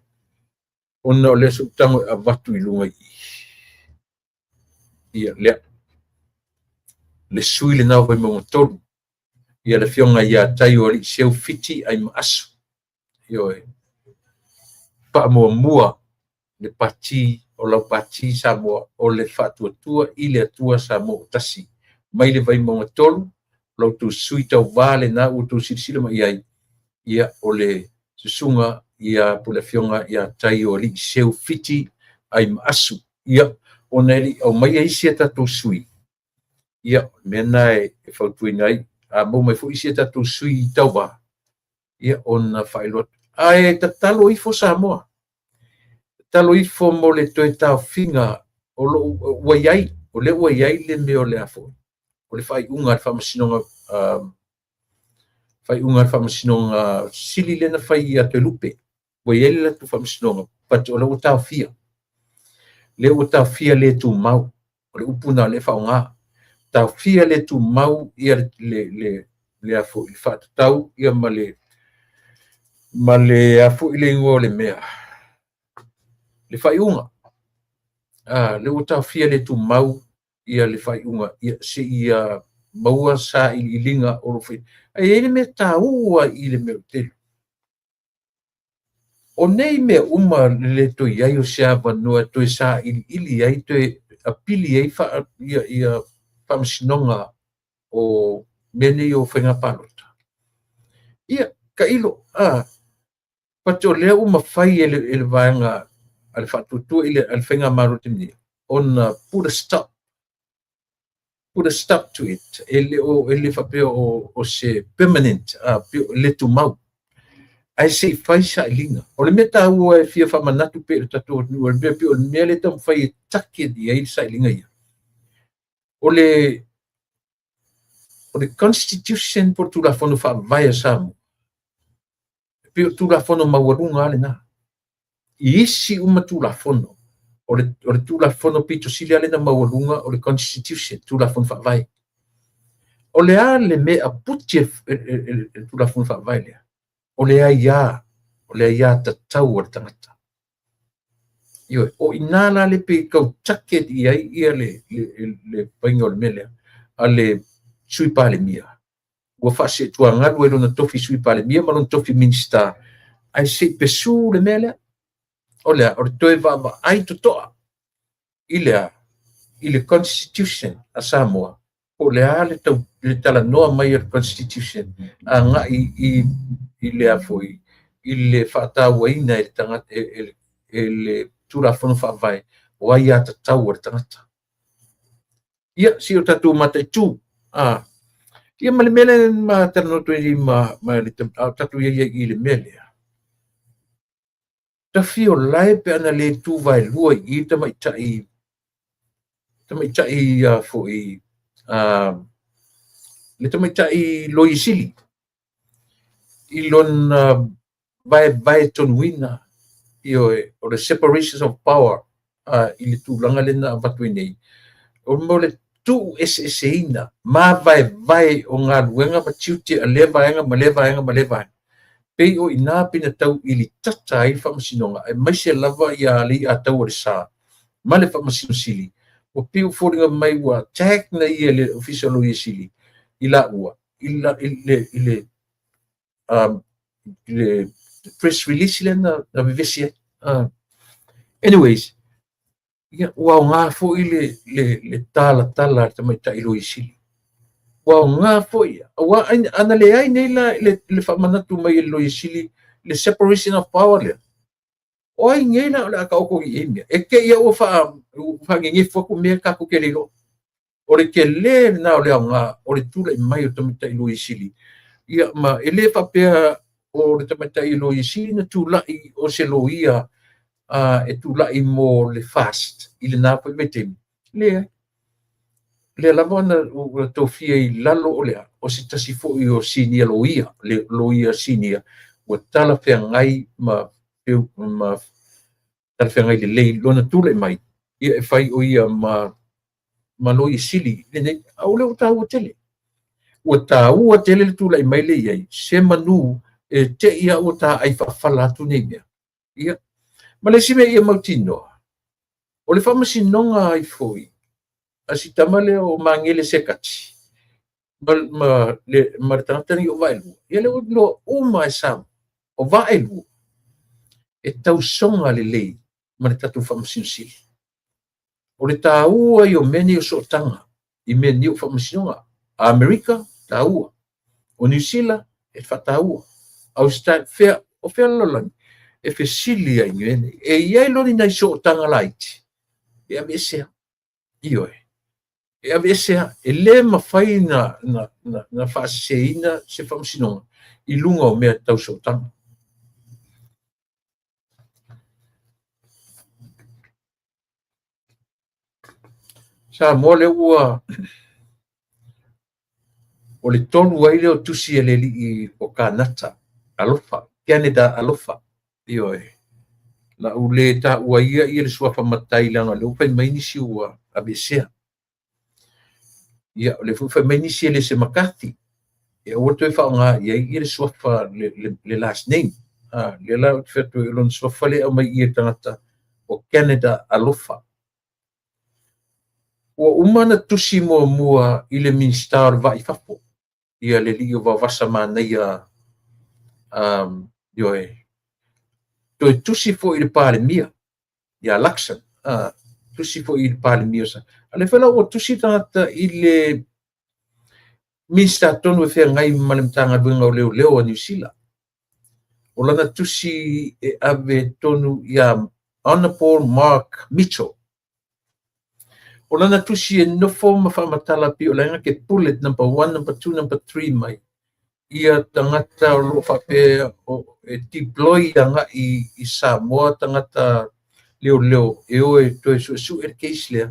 ona le sutango a watu i lunga i. Ia lea. Le sui le nao vai monga tolu. Ia le fionga ia tai o li seu fiti ai maasu. Ioe. Pa mua le pati o lau pati sa mo o le fatuatua i le atua sa mo tasi. Mai le vai monga tolu, lau tu sui tau vale na u tu sirisila ma iai. Ia o le susunga ia pula fionga ia tai o li seu fiti ai maasu. Ia o neri o mai ai sia tatu sui. Ia mena e fautuinai a mo mai fu isia tatu sui tau va. Ia on failot. Ai tatalo ifo sa moa. Talo ifo mo le toi tau finga o lo waiai, o le waiai le me o le afo. O le fai unga al whamasinonga sili le na fai a te lupe. Waiai le tu whamasinonga, pat o le o tau fia. Le o tau fia le tu mau, o le upuna le whaonga. Tau fia le tu mau ia le afo i whata tau ia ma le afo i le ingo le mea. Le fai unga. Le o tau fia le tu mau ia le fai unga. Ia se ia maua sa i linga o lo fai. Ai ele me taua i le meo telu. O nei me uma le to iai o se avanua to sa ili ai to apili ai fa ia whamasinonga o mene o whenga palota. Ia, ka ilo, pato lea uma whai ele vaenga al whatutua ile al whenga maroti mnia. On put a stop to it. Ele whapeo o se permanent, le tu mau. Ai se whai sa ilinga. O le meta ua e fia whamanatu pe tatu o nua, le mea le mea le tam whai take di ai sa ilinga ia. O le constitution por tu la fono fa vai samu. Pe tu la fono mawarunga ale na. Isi uma tu la fono. O le tu la fono pito sili ale na mawarunga o le constitution tu la fono fa vai. O le ale me a puti tu la fono fa vai le. O le aia ta tau ar tangata. Io o inala le pe kau take di ai ia le paingo le mele ale sui pale mia. Ua whase tua ngaru e rona tofi sui pale mia, ma rona tofi minsta. Ai se pesu le mele, o lea, o le toe vava ai totoa. I le constitution a Samoa. O lea le tala noa mai o constitution. A nga i lea foi. I le whaataua ina e le tangata, e le tura whanu whaavai. O ai ata tau ar tangata. Ia, si o tatu mata tu. Ia ma le mele ma tanoto i ma le tatu ia i le mele. Ta fio lai pe ana le tu vai lua i tamaitai foi le tamaitai lo i sili. I lon vai tonuina i o the separations of power i le tūlanga le na watu nei. O mo le tu ina ma vai o ngā luenga ma tiuti a le vaenga ma le vaenga. Pei o ina pina tau i li tata ai whamasinonga. E mai se lava i a li a tau o le sā. Ma le whamasino sili. o piu foringa mai ua tag na ia le official lo sili ila ua ila ile le press release le na vivesi anyways ia ua nga fo ile le tala te mai ta ilo sili ua nga fo ia ua ana le ai nei la le famanatu mai lo sili le separation of power le o ai ngai na la ka ko i e ke ia o fa ngi fo ku me ka ku ke le o le ke le na o le nga o le tula i mai o tamita i lo sili ia ma ele fa pe o le tamita i lo sili na tula i o se lo ia e tula i mo le fast i le na po me tem le la bona o to fia i lalo o le o se tasi fo i o sinia lo ia le lo ia sinia o tala fe ngai ma tala fe ngai le lona tula i mai ia e fai o ia ma lo i sili ne au le o tele o ua tele le tula i mai le iai se manu e te ia o ta ai whawhala atu nei mea ia ma le sime ia mautino o le whamasinonga ai foi a si tamale o mangele se kati ma le tangata ni o vailu ia le lo uma e sam o vailu e tau songa le lei ma le tatu whamasinosili o le tāua i o meni o sootanga i meni o whamasinonga a Amerika tāua o New Zealand e whataua Australia fea o fea lolani e fe sili ai ngene e iai loni nai sootanga laiti e avesea ioe e avesea e le mawhai na whaaseina se whamasinonga i lunga o mea tau sootanga sa mo le ua o le tolu ai le o tusi e le li o Kanata alofa Canada alofa ioe la ule ta ua ia le suafa matai langa le upai mai nisi ua abesea ia le fufa mai nisi le se makati e o to fa nga ia le suafa le last name le la fetu e lon suafa le o mai ia tangata o Canada alofa o umana tusi mua i le minister vai fapo ia le li o vavasa mana ia ioe to tusi fo i le pale mia ia laksan tusi fo i le pale mia sa ale fela o tusi tangata i le minister tonu e fea ngai malemtanga duenga o leo a New Zealand o lana tusi e ave tonu ia Honorable Mark Mitchell o lana tusi e nofo ma whamatala pi o lenga ke bullet number 1, number 2, number 3 mai ia tangata o lo whape o e deploy anga i Samoa tangata leo e o e to e su e case lea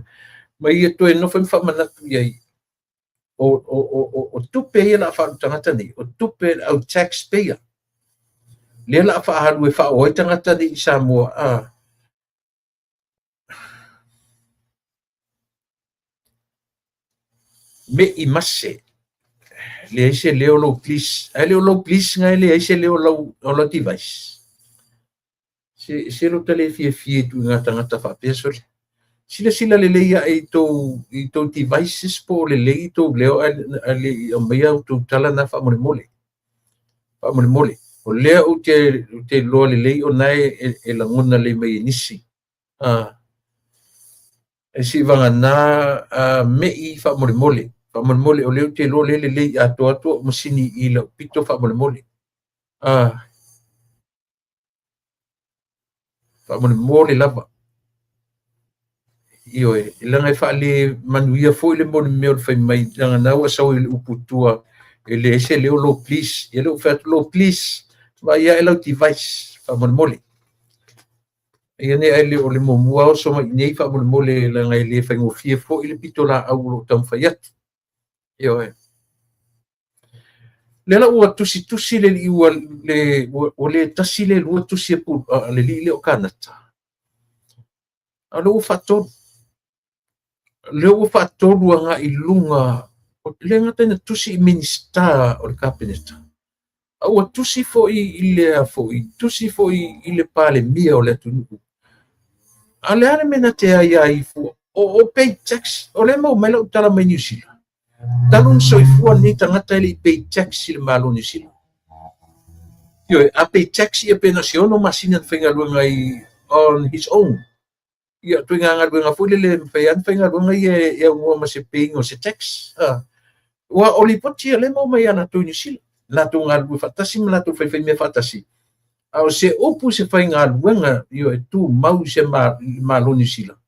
ma ia to e nofo ma whamanatu iai o tupe ia la wha tangata ni o tupe au taxpayer lea la wha halu e wha o e tangata ni i Samoa me i mase le ise leo lo please ngai le ise leo lo device se lo tele fie tu ngata fa peso sila le ia i to devices po le to leo ale o mea to tala na fa mole o lea o te lo le o nai e la ngona le mai nisi e si vanga na me i fa mole mole o leo te lo le ato masini i la pito fa mole fa mole lava io e langa fa le manuia foi le mon me fa mai langa na wa so il uputua e le se le lo please e lo fa lo please va ia lo device fa mole e ne ele o le mo mua so mai nei fa mole langa le fa ngo fie fo il pito la au lo tam fa yat io e le la ua tusi le ua le o le tasi le ua tusi e pu le le o Kanata a lo fatto anga i lunga o le ngata na tusi i minister o le cabinet a ua tusi fo i le fo i tusi fo i le pale mia o le tunu a le ane mena te ai fu o pay tax o le mau mai lau tala mai New Zealand talun soifua ni tangata le pay tax le malo New Zealand yo a pay tax ia pena siono masina fenga luenga i on his own ia tuinga ngalwenga fule le fayan fenga luenga ia ngua ma se paying o se tax wa oli poti le mau mai ana tu New Zealand la tu ngalwe fatasi la tu fai me fatasi au se opu se fai ngalwenga yo tu mau se malo New Zealand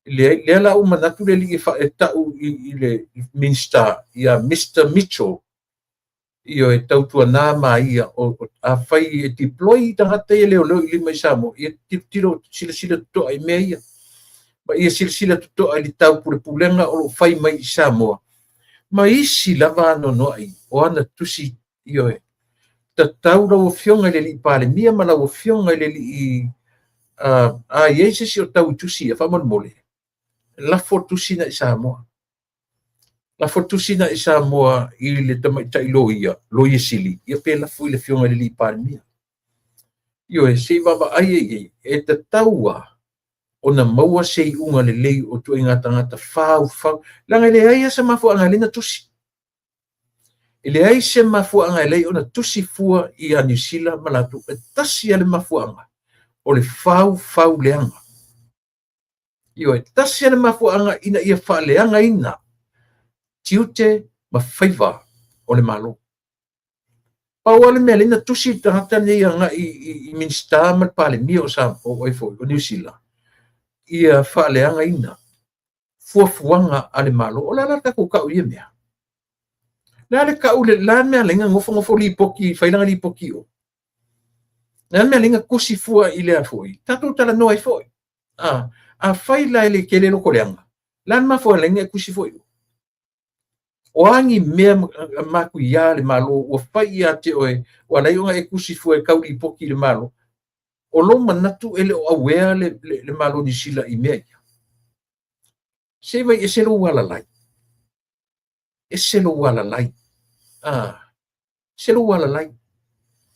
le la uma natu le li fa etau i le minsta ia Mr. Mitchell io e tautua nā ia o a fai e deploy tangata e leo i mai samo i tiro sila to ai mea ia ma ia sila to ai li tau pure pulenga o fai mai Samoa ma isi lava no ai o ana tusi io e tau la o fionga le li pale mia ma la o fionga le li a iese si o tau tusi e fa mole la fortusi na Samoa la fortusina i Samoa i le tamaitai loia sili ia pe la fui le fionga le li palmia io e sei vava ai e te taua ona maua sei unga le lei o tu ngata fau langa le ai sa mafu anga lena tusi ile ai se mafu anga le ona tusi fua i a New Zealand malatu e tasi ale mafu anga o le fau leanga io e tasi ale mafu anga ina ia fa leanga ina tiute ma faiva o le malo. Pau ale mea lina tusi tangata nei anga i minsta ma pale mia o sa o New Zealand. Ia whaaleanga ina. Fuafuanga ale malo. O la kako kau ia mea. La le kau le la mea lenga ngofo li poki, whailanga li poki o. La mea lenga kusi fua i lea foi. Tato tala no ai foi. A whaila ele kele loko leanga. La ma fua lenga kusi foi o. O angi mea maku ia le malo o fai ia te oe o alaionga e kusi fua e kauri poki le malo o lo manatu ele o awea le malo ni sila i mea ia se vai e selo wala lai selo wala lai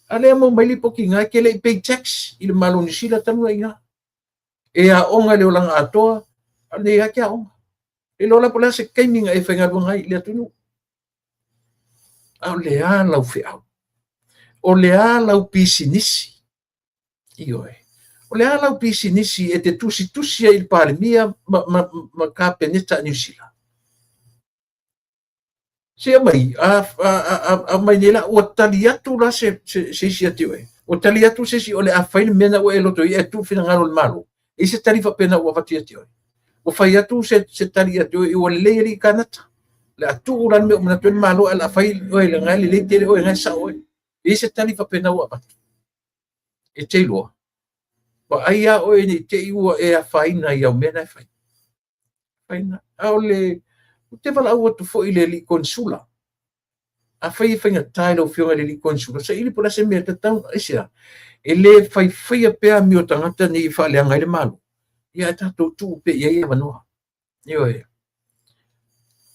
ale mo mai li poki nga ke le pay tax i le malo ni sila tanu ia e a onga le olanga atoa ale ia kia onga e lola pola se kaiminga e whainga rungai le atunu. Au lea lau whiau. O lea lau pisinisi. Ioe. O lea lau pisinisi e te tusi e il palemia ma ka peneta New Zealand. Sia mai, a mai nela o taliatu la se si atioe. O taliatu se si o le a whaile mena o e loto i e tu whina ngaro le malo. E se tarifa pena o avati atioe. O fai atu se tali atu i o leiri kanata le atu uran me na tuen malo ala fai o le ngai le tele o ngai sa o e se tali fa pena o abat e te lo pa aia o ni te u e a fai na ia me na fai na ole o te vala o tu fo ile li consula a fai na tailo fio le li consula se ili pola se me te tau isia ele fai a pe a mi o tangata ni fa le ngai le malo ia tatou tu pe ia manoa ioe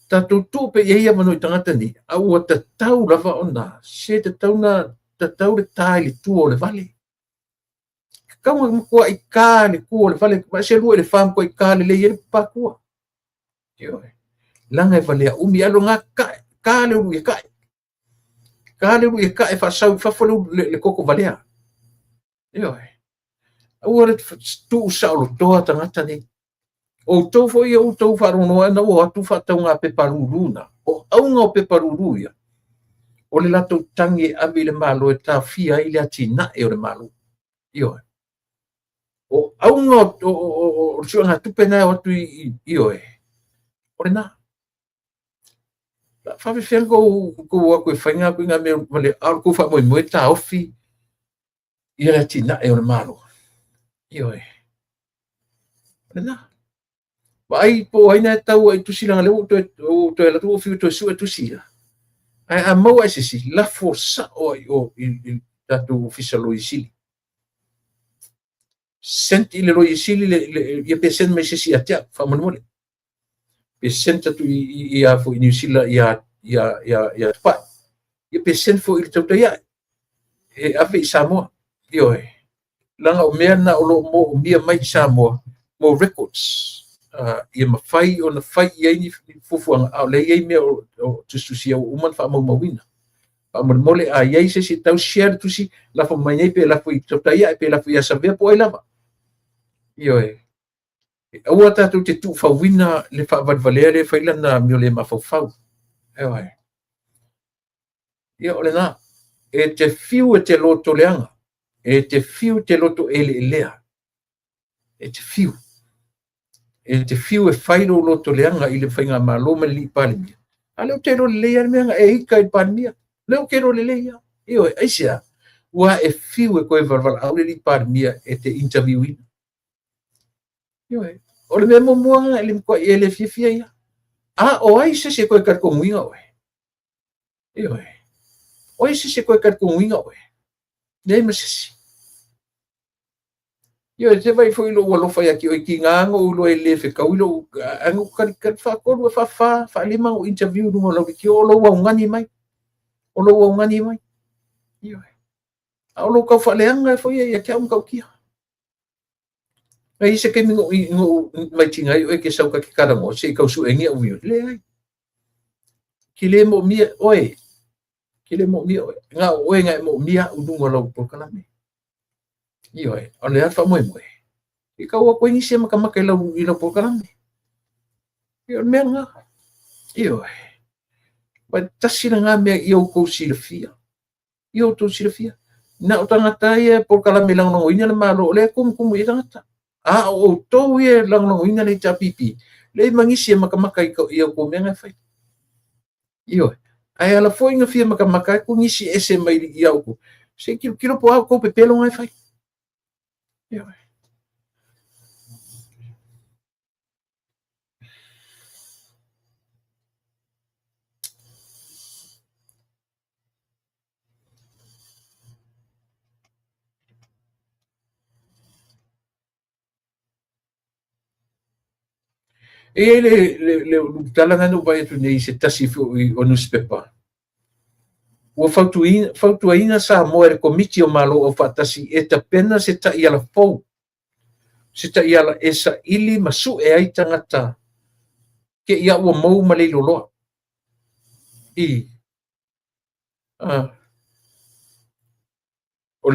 tatou tu pe ia manoa tangata ni au ta tau lava ona se te tau na ta tau le tai le tu o le vale kama ko ai ka le ku o le vale ma se lu le fam ko ai ka le le pa ku ioe langa vale umi alo nga ka le lu ka e fa sau fa fo le koko valea ioe ora tu saulo toa tangata ni o tau fo ia o tau wharono ana o atu whatau ngā peparuruna o au ngā peparuruia o le lato tangi ami le malo e tā fia i le atina e o le malo ioe o au ngā o sua ngā tupena o atu ioe o le nā la whawe whianga ko ako e whainga ko ngā mea le alko wha moe tā ofi i le atina e o le malo ioe o le nā ai po ai na tau ai tusi langa leo to la tu fiu to su tusi la ai a mau ai si la força o il tatu official isi sent il lo isi le ia pesen me si atia fa mole pesen tatu ia fo New Zealand ia pa ia pesen fo il tatu ia e ave Samoa io langa o mea na o lo mo mia mai Samoa mo records ia mafai ona fai ai ni fufuanga au le ai me o tususia o man fa mauina pa mole a ai se tau share tusi la fa mai pe la foi totaia pe la foi sa ve po ela io ua tatou te tu'ufauina le fa'avalevale le failana mio le mafaufau eoe ia o lenā e te fiu e te loto leanga e te fiu te loto ele'elea e te fiu e fai lo loto leanga i le faiga malo ma le li'i palemia a le o te lo lelei ale meaga e ika i palemia le o ke lo lelei ia ioe aisia ua e fiu e koe valavala'au le li'i palemia e te interviewina ioe o le mea momuaga e le makua'i e le fiafia ia a o ai sese koe kalakomuiga oe ioe o ai sese koe kalakomuiga oe leai ma sese ioe te vai foi lo ua lofa ia ki o kigaga o lo e lē fekau i lou agu kalikali fa'akolu e fa'afā fa'alima o interview luma o lau o lou augani mai ioe a o lou kau fa'aleaga e foi ia ke au makaukia ai se ke mingo mai tinga o ke sau ka ke kada mo se ka su engi o vi le ai ki le mo mia oe nga oe nga mo mia u dungo lo por kala me ioe o le fa mo e ka wa ko ni se maka maka lo i lo por kala me io me nga ioe ba tasina nga me io ko silfia io to silfia na o tangata ia por kala me lang no ina le malo le kum i tangata a o to ia lang ina le tapipi le mangisi maka ia ko me nga fai io ai ala foi nga fia maka ko ngisi ese mai ia ko se kilo po ko pe pelo nga fai io e le talanga no vai tu nei se tasi o newspaper o fautuina sa mo e komiti o malo o fatasi e ta pena se ta ia la fou se ta ia la esa ili masu e ai tangata ke ia o mau ma le lolo i o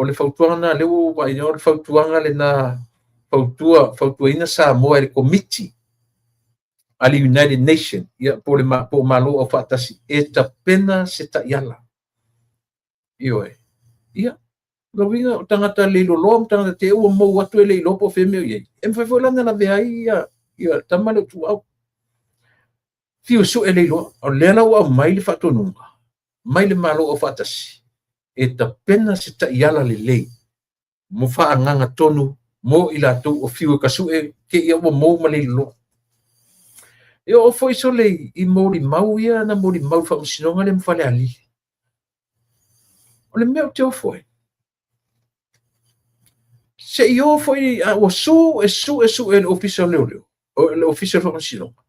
le fautuanga le o vai no fautuanga le na fautuina sa mo e komiti ali United Nation ia po malo o fatasi e ta pena se ta iala ioe ia lovina o tangata le lolo tangata te o mo watu le lo po feme ia em foi lana na vea ia tamalo tu au fiu su ele lo o le la o mai le fatonunga mai le malo o fatasi e ta pena se ta iala le lei mo fa nganga tonu mo ila tu o fiu kasu e ke ia o mo ma le lo e o foi so le i mori mau ia na mori mau fa sinonga le mfale ali o le meu te o foi se io foi o su e official leo o le official fa sinonga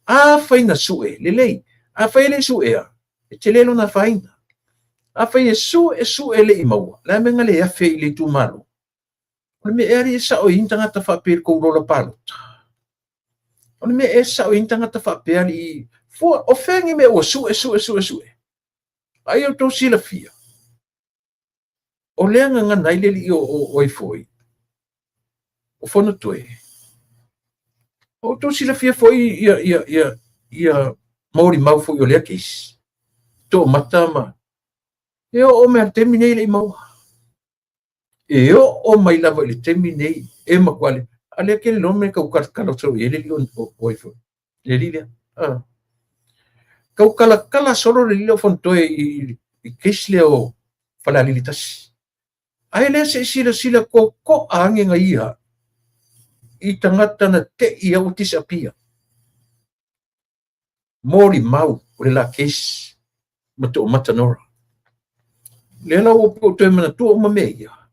a fai na su e le lei a fai le su e e te lelo na faina a fai e su e le i mau la menga le a fai le tu malo o le me eri sa o intanga ta fa per ko lo palo o me esa o intanga ta fa pe ali fo o fengi me o su ai o to sila fia o lenga nga nai le o i foi o fono toe o to sila fia foi ia mori mau foi o le kis to matama e o me terminei le mau e o mai lava le terminei e ma quale ale ke no me ka kala so ele o i foi le lilia kau kala solo le lilo fonto i kisle o falalilitas ai le se sila ko ange nga ia i tangata na te ia o tisapia mori mau o le la kes mato matanora le la o po te mana tu o mameia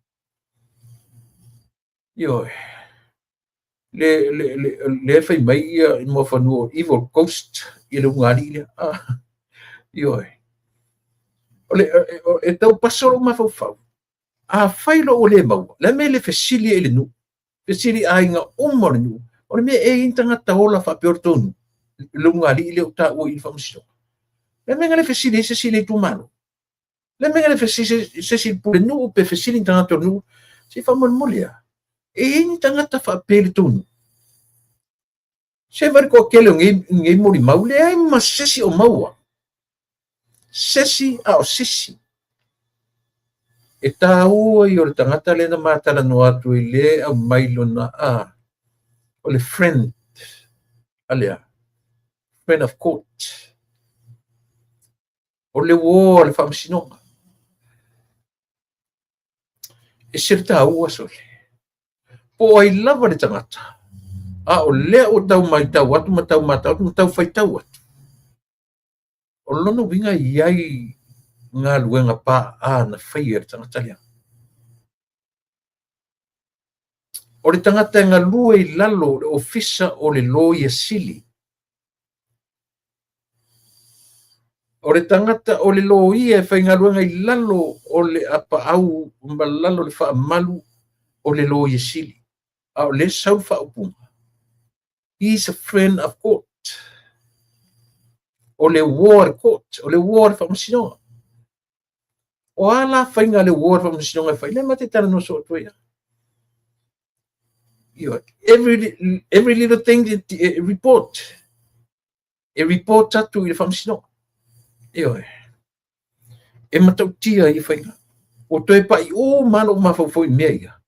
yo le fai mai ia mo fanu evil coast i le ngari le yo e tau pasoro ma fau a failo o le mau le me le fesili ele nu Pesili ainga umornu. Ole me e intanga taola fa pertonu. Lunga li ile uta o information. Le mengale pesili se tu mano. Le mengale pesili se pule nu pe pesili intanga tornu. Si fa mon molia. E intanga ta fa pertonu. Se var ko kele ngi mori maule ai ma sesi o maua. Sesi a sisi. E tāua i o le tangata le na mātala no atu i le au mailo na o le friend alea, friend of court, o le wō le whamasinonga. E sir tāua sole. Po ai lava le tangata. O lea o tau mai tau atu ma tau matau, ma tau whai tau atu. O lono winga iai ngā luenga pā na whai e tangata lea. O le tangata ngā lua i lalo le ofisa o le loia sili. O le tangata o le loia e whai ngā luenga i lalo o le apa au ma lalo le wha malu o le loia sili. O le sau wha upunga. He's a friend of court. O le war court, o le war whamasinonga. O ala whai ngā le war whamasinonga whai, le mate tana no so atoia. Every little thing report. E report tatu i le whamasinonga. E matautia i whai ngā. O toi pa i o mano mawhau mea ia.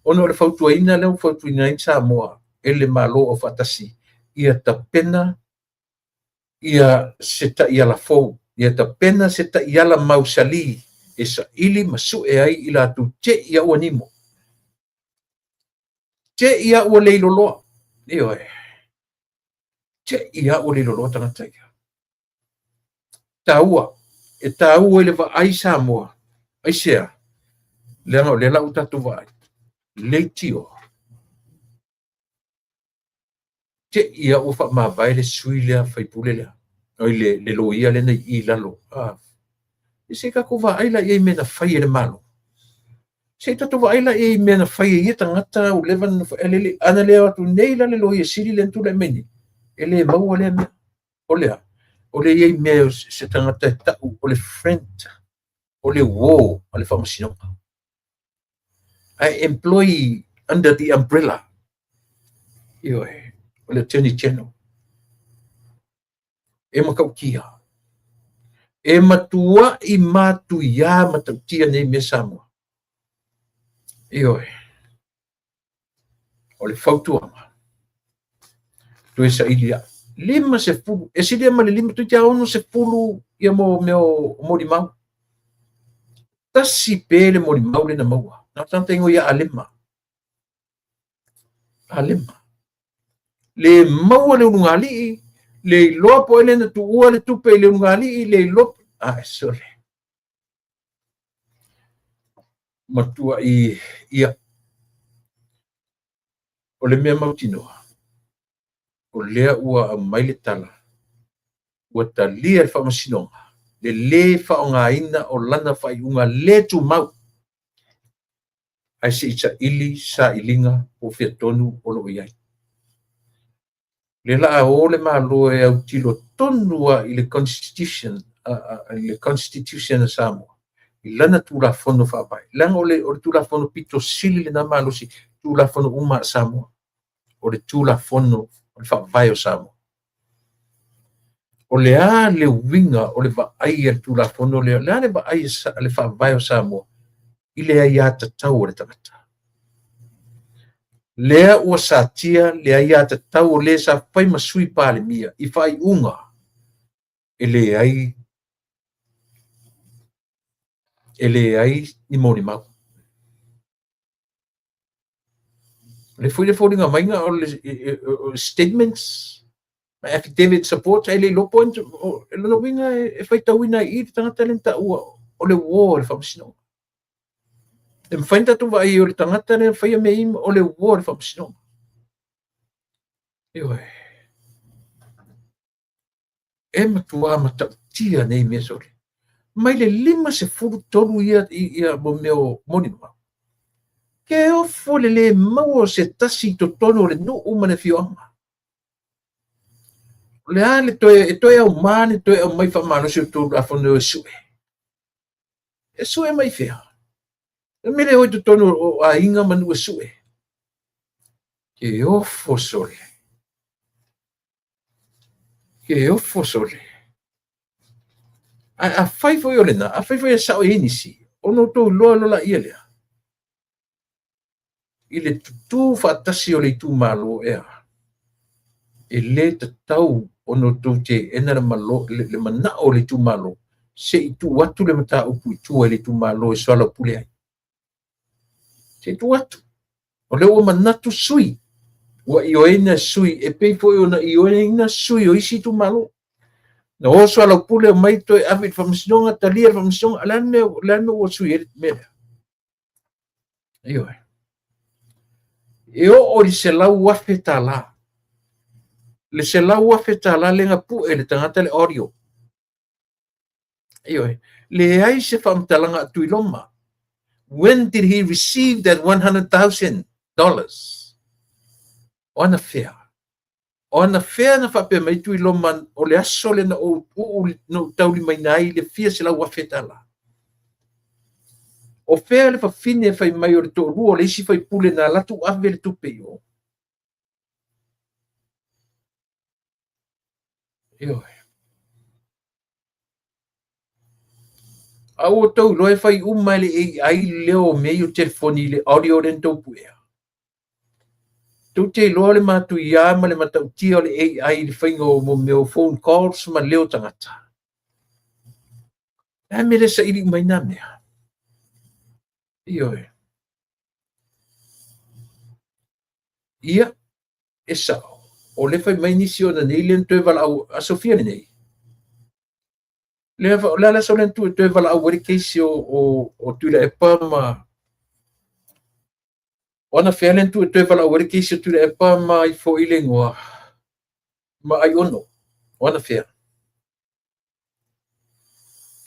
Ono le whautuaina leo whautuaina i Samoa. E le malo o whatasi. Ia ta pena. Ia seta ia la fou. Ia ta pena seta ia la mausali. E sa ili masu e ai ila tu te ia ua nimo. Te ia ua leilo loa. Te ia ua leilo loa tangata ia. Taua. E taua ele va ai Samoa. Ai sea. Leanga le lau tatu vai. Leitio. Te ia ua wha mawai le sui lea whaipule lea. Oi le loia le nei I lalo. E se ka ko va ai la i mena whai ele malo. Se tatu va ai la i mena whai e tangata u levan ele ana lea atu nei la le loia siri le ntu le meni. Ele maua lea mea. O lea. O le i mea se tangata tau o le friend. O le wo o le whamasinonga. I employ under the umbrella. O le Attorney General. E makaukia. E matua I matu ia matautia nei me Samoa. O le fautuanga. Tue sa ilia. Lima se fulu. E si lima le lima tu tia ono se fulu ia mo meo mori mau. Tasi pele mori mau le na maua. Na tanta ingo ia alema. Alema. Le maua le unungali le loa po ele na tuua le tupe le unungali le loa. Sorry. Matua ia. O le mea mautinoa. O lea ua mai le tala. Ua talia le whamasinonga. Le whaongaina o lana whaiunga le tu mau. Ai se ita ili sa ilinga o fia tonu o lo iai. Le la o le malo e au tilo tonua I le constitution na Samoa. I lana tula fono whapai. Langa o le tula fono pito sili le na malo si tula fono uma Samoa. O le tula fono o le whawai o Samoa. O le a le winga o le vaai al tula fono le a le vaai le whawai o Samoa. I le ai ata tau o le tangata. Lea ua satia lea ia te tau o le sa whai masui pāle mia I whai unga e le ai ni moni mau. Le fui le fōringa mainga o le statements ma affidavit support e le lopo e lono winga e whai tauina I te tangata lenta ua o le wō le whamasino. E mwhainta tu vai o le tangata le whaia me ima o le wō le whamasino. E matua matautia nei mea sore. Mai le lima se furu tonu ia mo meo moni mau. ke ofo le mau o se tasi totono le no uma le fioanga. Le ale toe au mane toe au mai whamano si tu afono e sue. E sue mai fea. E mele hoi totono o a inga manu e sue. Ke ofo sole. Ke ofo sole. A faifo i olena, a faifo i sao inisi. Ono tō loa lola ia lea. I le tutu whaatasi o le tu malo ea. E le te tau ono tō te ena le mana o le tu malo. Se i tu watu le mata upu i tua le tu malo e swala pule ai. Se i tu watu. O le o manatu sui. Wa i o ena sui. E peifo i ona i o ena sui o isi tu malo. Na o swala pule o mai toi awit whamasinonga talia whamasinonga. Alane o sui e mea. Iyo e. E o li se lau wafe tā la. Le se lau wafe tā la le ngā pu e le tangata le audio. Iyo e. Le ai se whamtalanga atu I loma. When did he receive that $100,000? Ona fea. Ona fea na whape mai tu I loma o le aso le na o no tauli mai nai le fia se lau wafe tā la. O fea le whawhine whai mai o le tō rua le isi whai pule na latu awe le tupe yo. Iyo e. Au o tau loe whai umai le AI leo mei o telefoni le audio den tau puea. Tau te loa le matu ia ma le matau tia o le AI le whaingo mo meo phone calls ma leo tangata. E me le sa ili umai na mea. Iyo e. Ia, e sao. O le whai mai nisi o na nei len tue wala au a Sofia nei. Le la so len tue wala au wari keisi o tula e pa ma. Ona whea len tue wala au wari keisi o tula e pa ma I fo I lengua. Ma ai ono. Ona whea.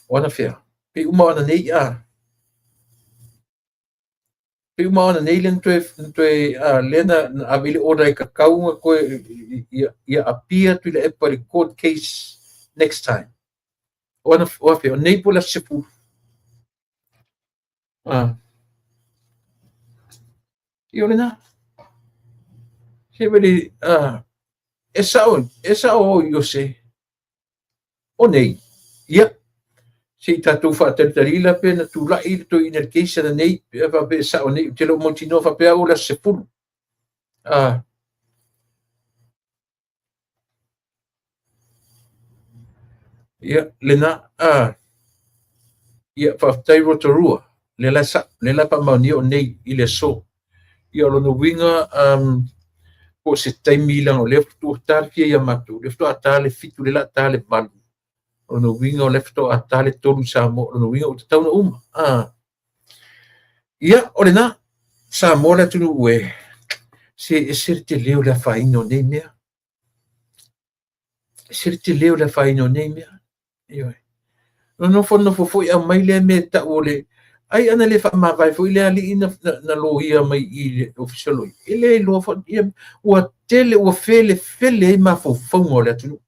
Ona whea. Pe uma ona nei a. Pe uma ona nei len tue lena a vile ora I kakaunga koe ia apia tula e pa court case next time. Ona whea. Nei pula sepu. Io le na. Se veli e sao io se. O nei. Ia. Se tatu fa tertarila pe na tu lai to in el case na nei va be sao nei te lo montino fa pe o la sepu. Ia le na ia fa tai rotorua. Le la pa mani o nei I le so. Ia lo no winga po se taimi lang o le tu tar fia ia matu le sto atale fitu le la tale balu o no winga o le sto atale tolu samo o no winga o te tau na uma ia o le na samo le tunu ue se te leo la faino nei mea se te leo la faino nei mea ia no fo ia mai le me ta o le ai ana le fa ma vai foi le ali na lo ia mai I le official ele lo fa ia o tele o fele ma fo fongo le tu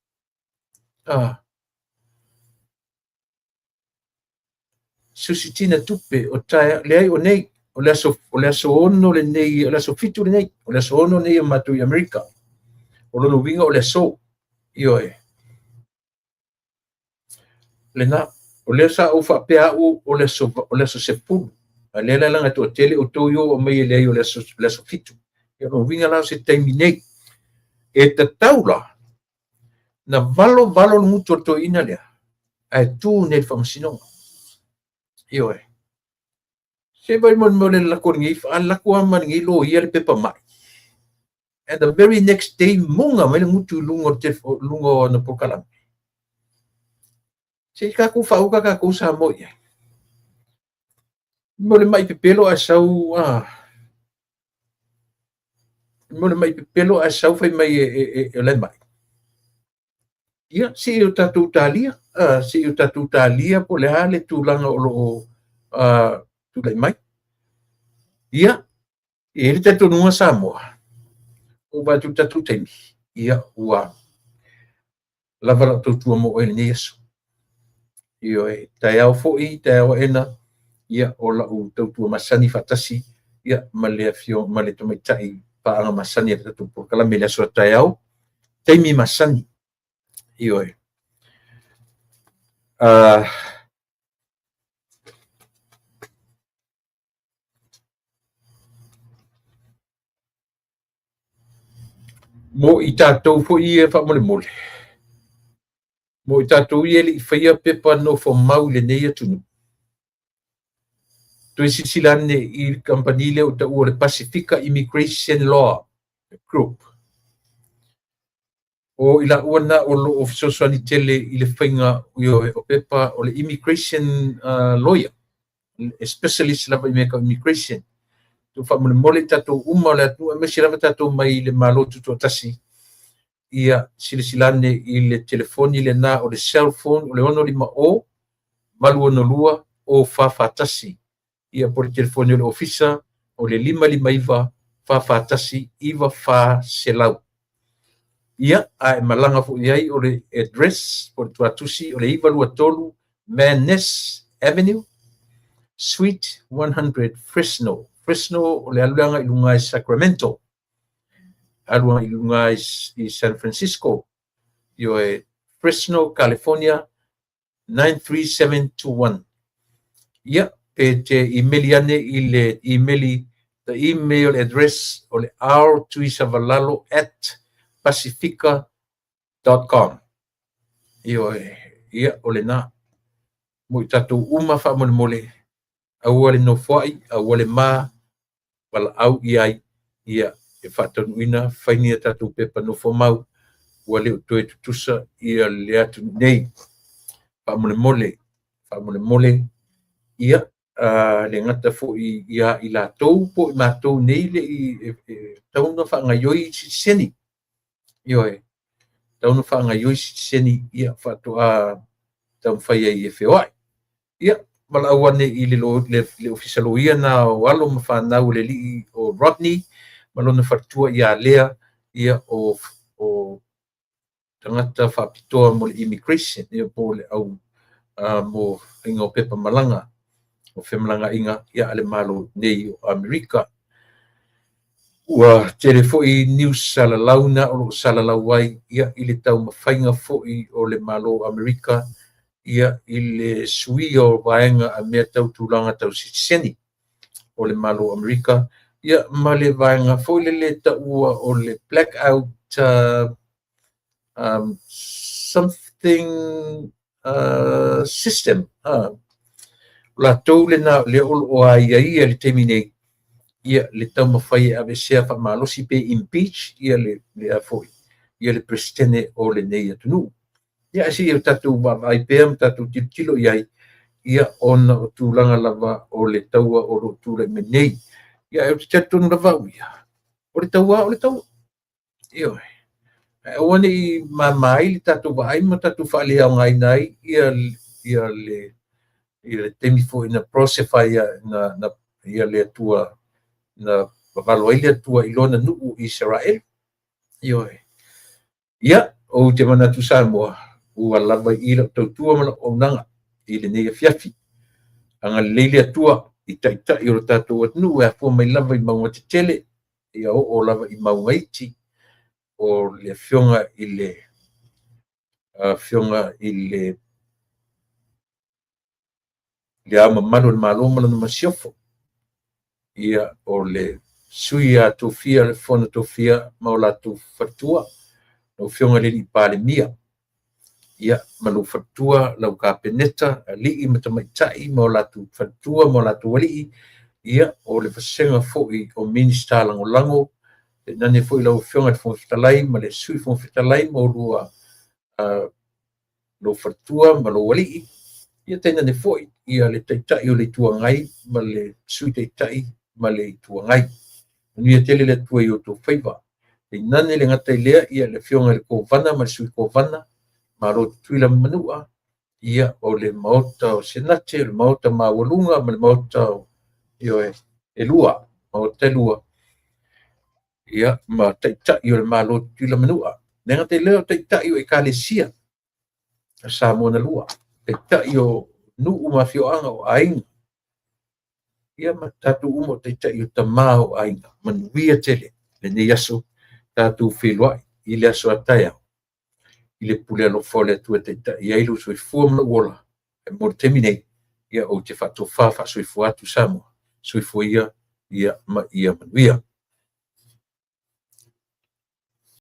susitina tupe o tai le ai o nei o le so ono le nei o le so fitu le nei o le so ono nei ma tu America o lo winga o le so io le na o le sa o fa pea o le so sepu le la langa to tele o to yo o mai le o le so fitu e no winga la se terminate e te taula na valo muto to ina le ai tu ne famsino io se vai mo le la ko ngi fa la ko man ngi lo ia le pepa mai and the very next day munga mai mutu lungo na pokala se ka ku fa u ka ku sa mo ia mo le mai pepelo a sau mo le mai pepelo a sau fai mai e le mai ia si o tatu talia po le ale tu langa o lo tu le mai ia E le tatonunga Samoa. O watu tatu taimi. Ia ua lava la tautua mo ele ni Yesu. Io e tai au fo'i, tai au ena, ia o la u tautua masani fatasi, ia ma le afio, ma le tomaitai paanga masani e tatu pokala me le asua tai au, taimi masani. Io e. Mo i tātou fo'i e wha mole mole. Mo i tātou i ele i whaia pepa no fo mau le nei atunu. Toi sisilane i kampanile o ta ua le Pacifica Immigration Law Group. O ila uana o lo ofisoswani tele i le whainga o pepa o le immigration lawyer, specialist lava i meka immigration. Tu wha mole tātou uma le atu, me si lava tātou mai le malo tutu atasi. Ia silisilane i le telefoni le na o le cell phone o le ono lima o malu ono lua o whawhatasi. Ia po le telefoni o le ofisa o le lima iwa whawhatasi iwa wha selau. Ia a malanga fu iai o le address po le tuatusi o le iwa lua tolu Van Ness Avenue Suite 100 Fresno. Fresno o le aluanga i lunga i Sacramento. Aluanga i lunga i San Francisco. Io e Fresno, California 93721. Ia pe te emaili ane i le emaili, the email address o le r2savalalo@pacifica.com. Io ia o le na mo i tatou uma wha mole mole aua le no fuai, aua le ma wala au iai ia e whatanuina whainia tatou pepa no mau ua le utoe tutusa ia le atu nei wha mole mole ia le ngata fo ia i la tou po i mātou nei le i tauna whaangaioi seni. Io e tauna whaangaioi seni ia whatoa tau whaia i e whiawai. Ia malau ane i le ofisaloia na walo ma whanau le li o Rodney malona whatua ia lea ia o tangata whapitoa mo le immigration ia po le au mo inga o pepa malanga o whemalanga inga ia ale malo nei o Amerika. Ua tere fo'i news salalauna o salalawai ia i le tau mawhainga fo'i o le malo Amerika ia i le sui o vaenga a mea tau tūlanga tau siseni o le malo Amerika ia ma le vaenga fo'i le taua o le blackout something system la tau le na le o ai ai le temine ia le tau mawhai a vesea wha malosi pe impeach ia le a fo'i ia le presidente o le nei atunu. Ia si e tatu ai pēm tatu tilo iai ia ona o tūlanga lava o le taua o lo tūla menei. Ia e o te tatu lava uia. O le taua o le taua. Ia e. O ane i mamai le tatu vai ma tatu whaale au ngai nai ia le temi fo ina prosefa ia le atua na wawalo ai le atua ilona nuu Israel. Ia e. Ia o te manatu Samoa. Ua lava i la tautua mana o nanga i le nei fiafi. Anga leile atua i taita i o tātou atunu e apua mai lava i maunga te tele i o lava i maunga iti o le fionga i le ama manu le maloma lana masiofo ia o le sui a tofia le fona tofia ma o la tu fatua o fionga le i pale mia. Ia malu fatua lau ka peneta li matamaitai mo la tu fatua mo la tu wali ia o le fasenga foi o minista lango nane foi lau fionga fo fitalai ma le sui fo fitalai mo lua lo fatua ma lo wali ia tena ne foi ia le taitai o le tuangai ma le sui taitai ma le tuangai ia tele le tua i o to faiva e nane le ngata lea ia le fionga le kovana ma le sui kovana maro tuila manua ia o le maota o senate le maota mawalunga ma le maota e lua maota lua ia ma taʻitaʻi o le malotu i la manua nega te lea o taʻitaʻi o ekalesia sa mo na lua taʻitaʻi o nuu mafioaga o aiga ia ma tatou uma o taʻitaʻi o tamā o aiga manuia tele lenei aso tatou feluaʻi i le aso atae i le pule alofa o le atua taʻitaʻi ai lou soifua manaʻu ola e mo le temi nei ia ou te faatofā faasoifua atu sa moa soifua ia ma ia manuia